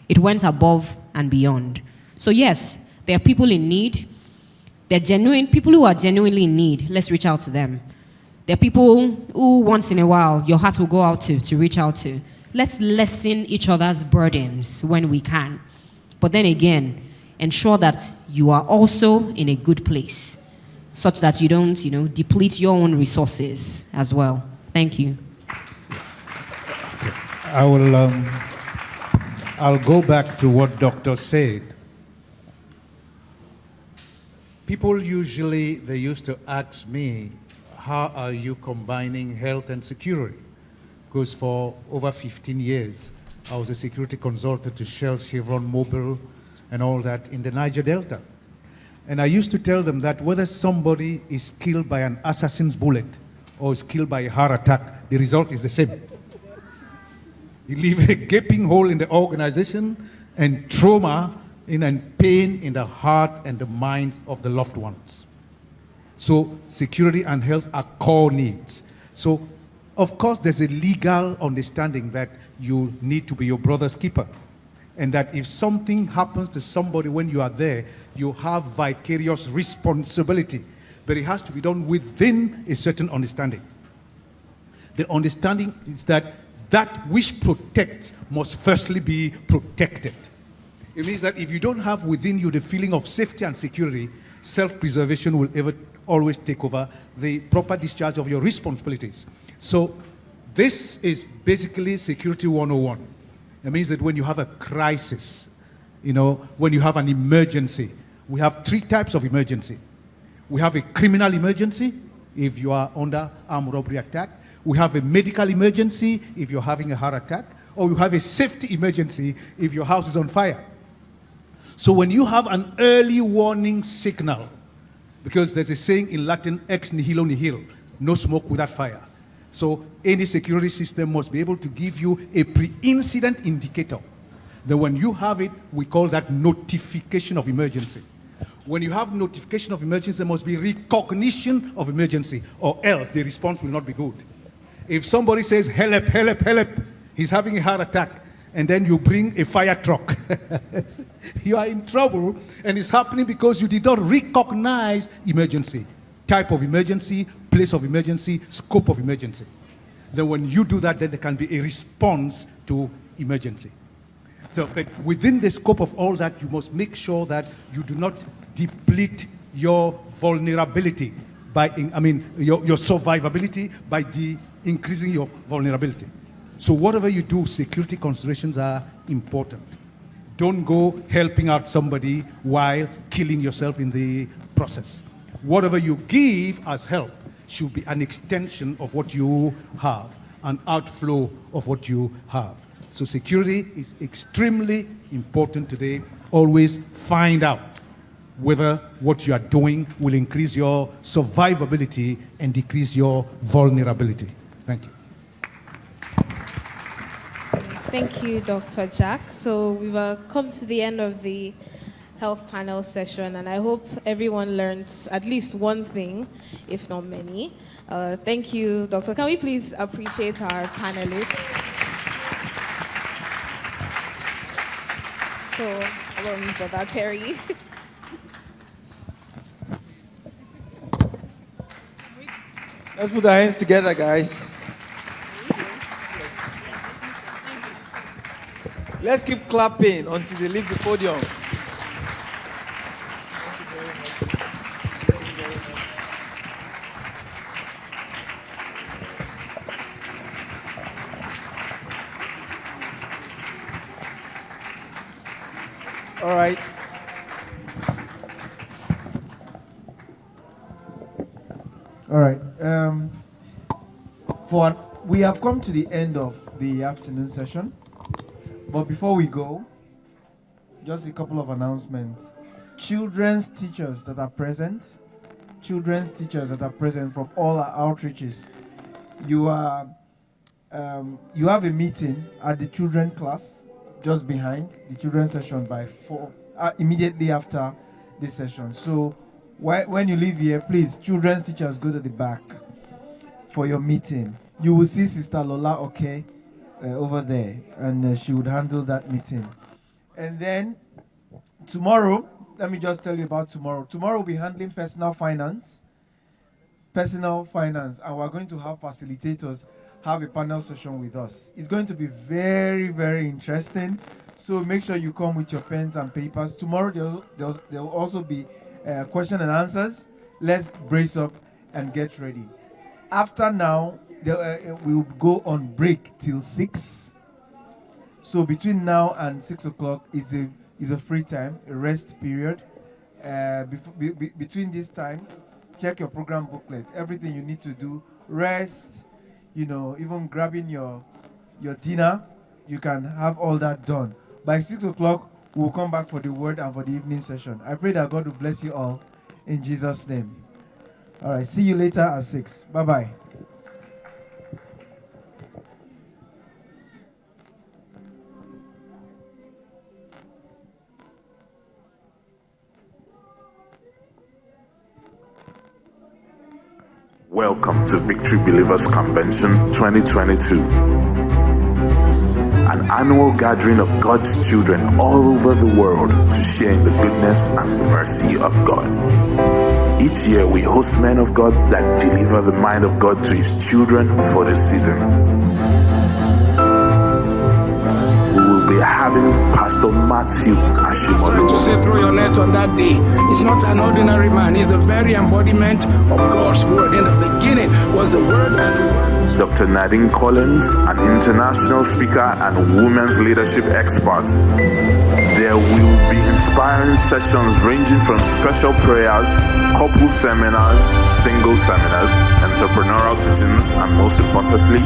it went above and beyond. So yes, there are people in need. There are people who are genuinely in need. Let's reach out to them. There are people who once in a while your heart will go out to reach out to. Let's lessen each other's burdens when we can. But then again, ensure that you are also in a good place, such that you don't, you know, deplete your own resources as well. Thank you. I'll go back to what Doctor said. People usually, they used to ask me, how are you combining health and security? Because for over 15 years, I was a security consultant to Shell, Chevron, Mobil, and all that in the Niger Delta. And I used to tell them that whether somebody is killed by an assassin's bullet or is killed by a heart attack, the result is the same. You leave a gaping hole in the organization and trauma and pain in the heart and the minds of the loved ones. So security and health are core needs. So of course there's a legal understanding that you need to be your brother's keeper. And that if something happens to somebody when you are there, you have vicarious responsibility. But it has to be done within a certain understanding. The understanding is that that which protects must firstly be protected. It means that if you don't have within you the feeling of safety and security, self-preservation will always take over the proper discharge of your responsibilities. So this is basically Security 101. It means that when you have a crisis, when you have an emergency, we have 3 types of emergency. We have a criminal emergency, if you are under armed robbery attack. We have a medical emergency, if you're having a heart attack. Or you have a safety emergency, if your house is on fire. So when you have an early warning signal, because there's a saying in Latin, ex nihilo nihil, no smoke without fire. So any security system must be able to give you a pre-incident indicator. Then when you have it, we call that notification of emergency. When you have notification of emergency, there must be recognition of emergency, or else the response will not be good. If somebody says, help, help, help, he's having a heart attack, and then you bring a fire truck, you are in trouble, and it's happening because you did not recognize emergency. Type of emergency, place of emergency, scope of emergency. Then when you do that, then there can be a response to emergency. So, but within the scope of all that, you must make sure that you do not deplete your vulnerability your survivability by increasing your vulnerability. So whatever you do, security considerations are important. Don't go helping out somebody while killing yourself in the process. Whatever you give as help should be an extension of what you have, an outflow of what you have. So security is extremely important today. Always find out whether what you are doing will increase your survivability and decrease your vulnerability. Thank you. Thank you, Dr. Jack. So we've come to the end of the health panel session, and I hope everyone learned at least one thing, if not many. Thank you, Doctor. Can we please appreciate our panelists? So, Brother Terry. Let's put our hands together, guys. Let's keep clapping until they leave the podium. All right. All right. We have come to the end of the afternoon session. But before we go, just a couple of announcements. Children's teachers that are present from all our outreaches, you have a meeting at the children class just behind the children's session by 4, immediately after this session. So when you leave here, please, children's teachers, go to the back for your meeting. You will see Sister Lola Oke over there, and she would handle that meeting. And then tomorrow, let me just tell you about tomorrow. Tomorrow we'll be handling personal finance, and we're going to have facilitators have a panel session with us. It's going to be very, very interesting. So make sure you come with your pens and papers. Tomorrow there will also be question and answers. Let's brace up and get ready. After now, we will go on break till 6. So between now and 6 o'clock is a free time, a rest period. Between this time, check your program booklet, everything you need to do, rest, even grabbing your dinner, you can have all that done. By 6 o'clock, we'll come back for the word and for the evening session. I pray that God will bless you all in Jesus' name. All right, see you later at 6. Bye-bye. Welcome to Victory Believers Convention 2022, an annual gathering of God's children all over the world to share in the goodness and the mercy of God. Each year we host men of God that deliver the mind of God to his children for the season. We will be having Pastor Matthew Ashimolu. To say throw your net on that day. He's not an ordinary man. He's the very embodiment of God's word. In the beginning was the word, and the word. Dr. Nadine Collins, an international speaker and women's leadership expert. There will be inspiring sessions ranging from special prayers, couple seminars, single seminars, entrepreneurial teachings, and most importantly,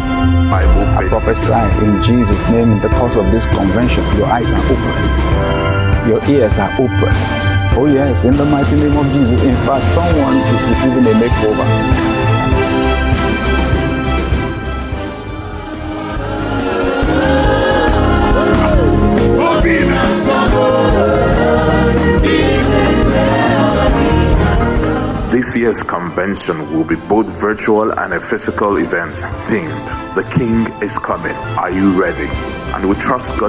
Bible faith. I prophesy in Jesus' name, in the course of this convention, your eyes are open, your ears are open. Oh yes, in the mighty name of Jesus. In fact, someone is receiving a makeover. This year's convention will be both virtual and a physical event themed. The King is coming. Are you ready? And we trust God.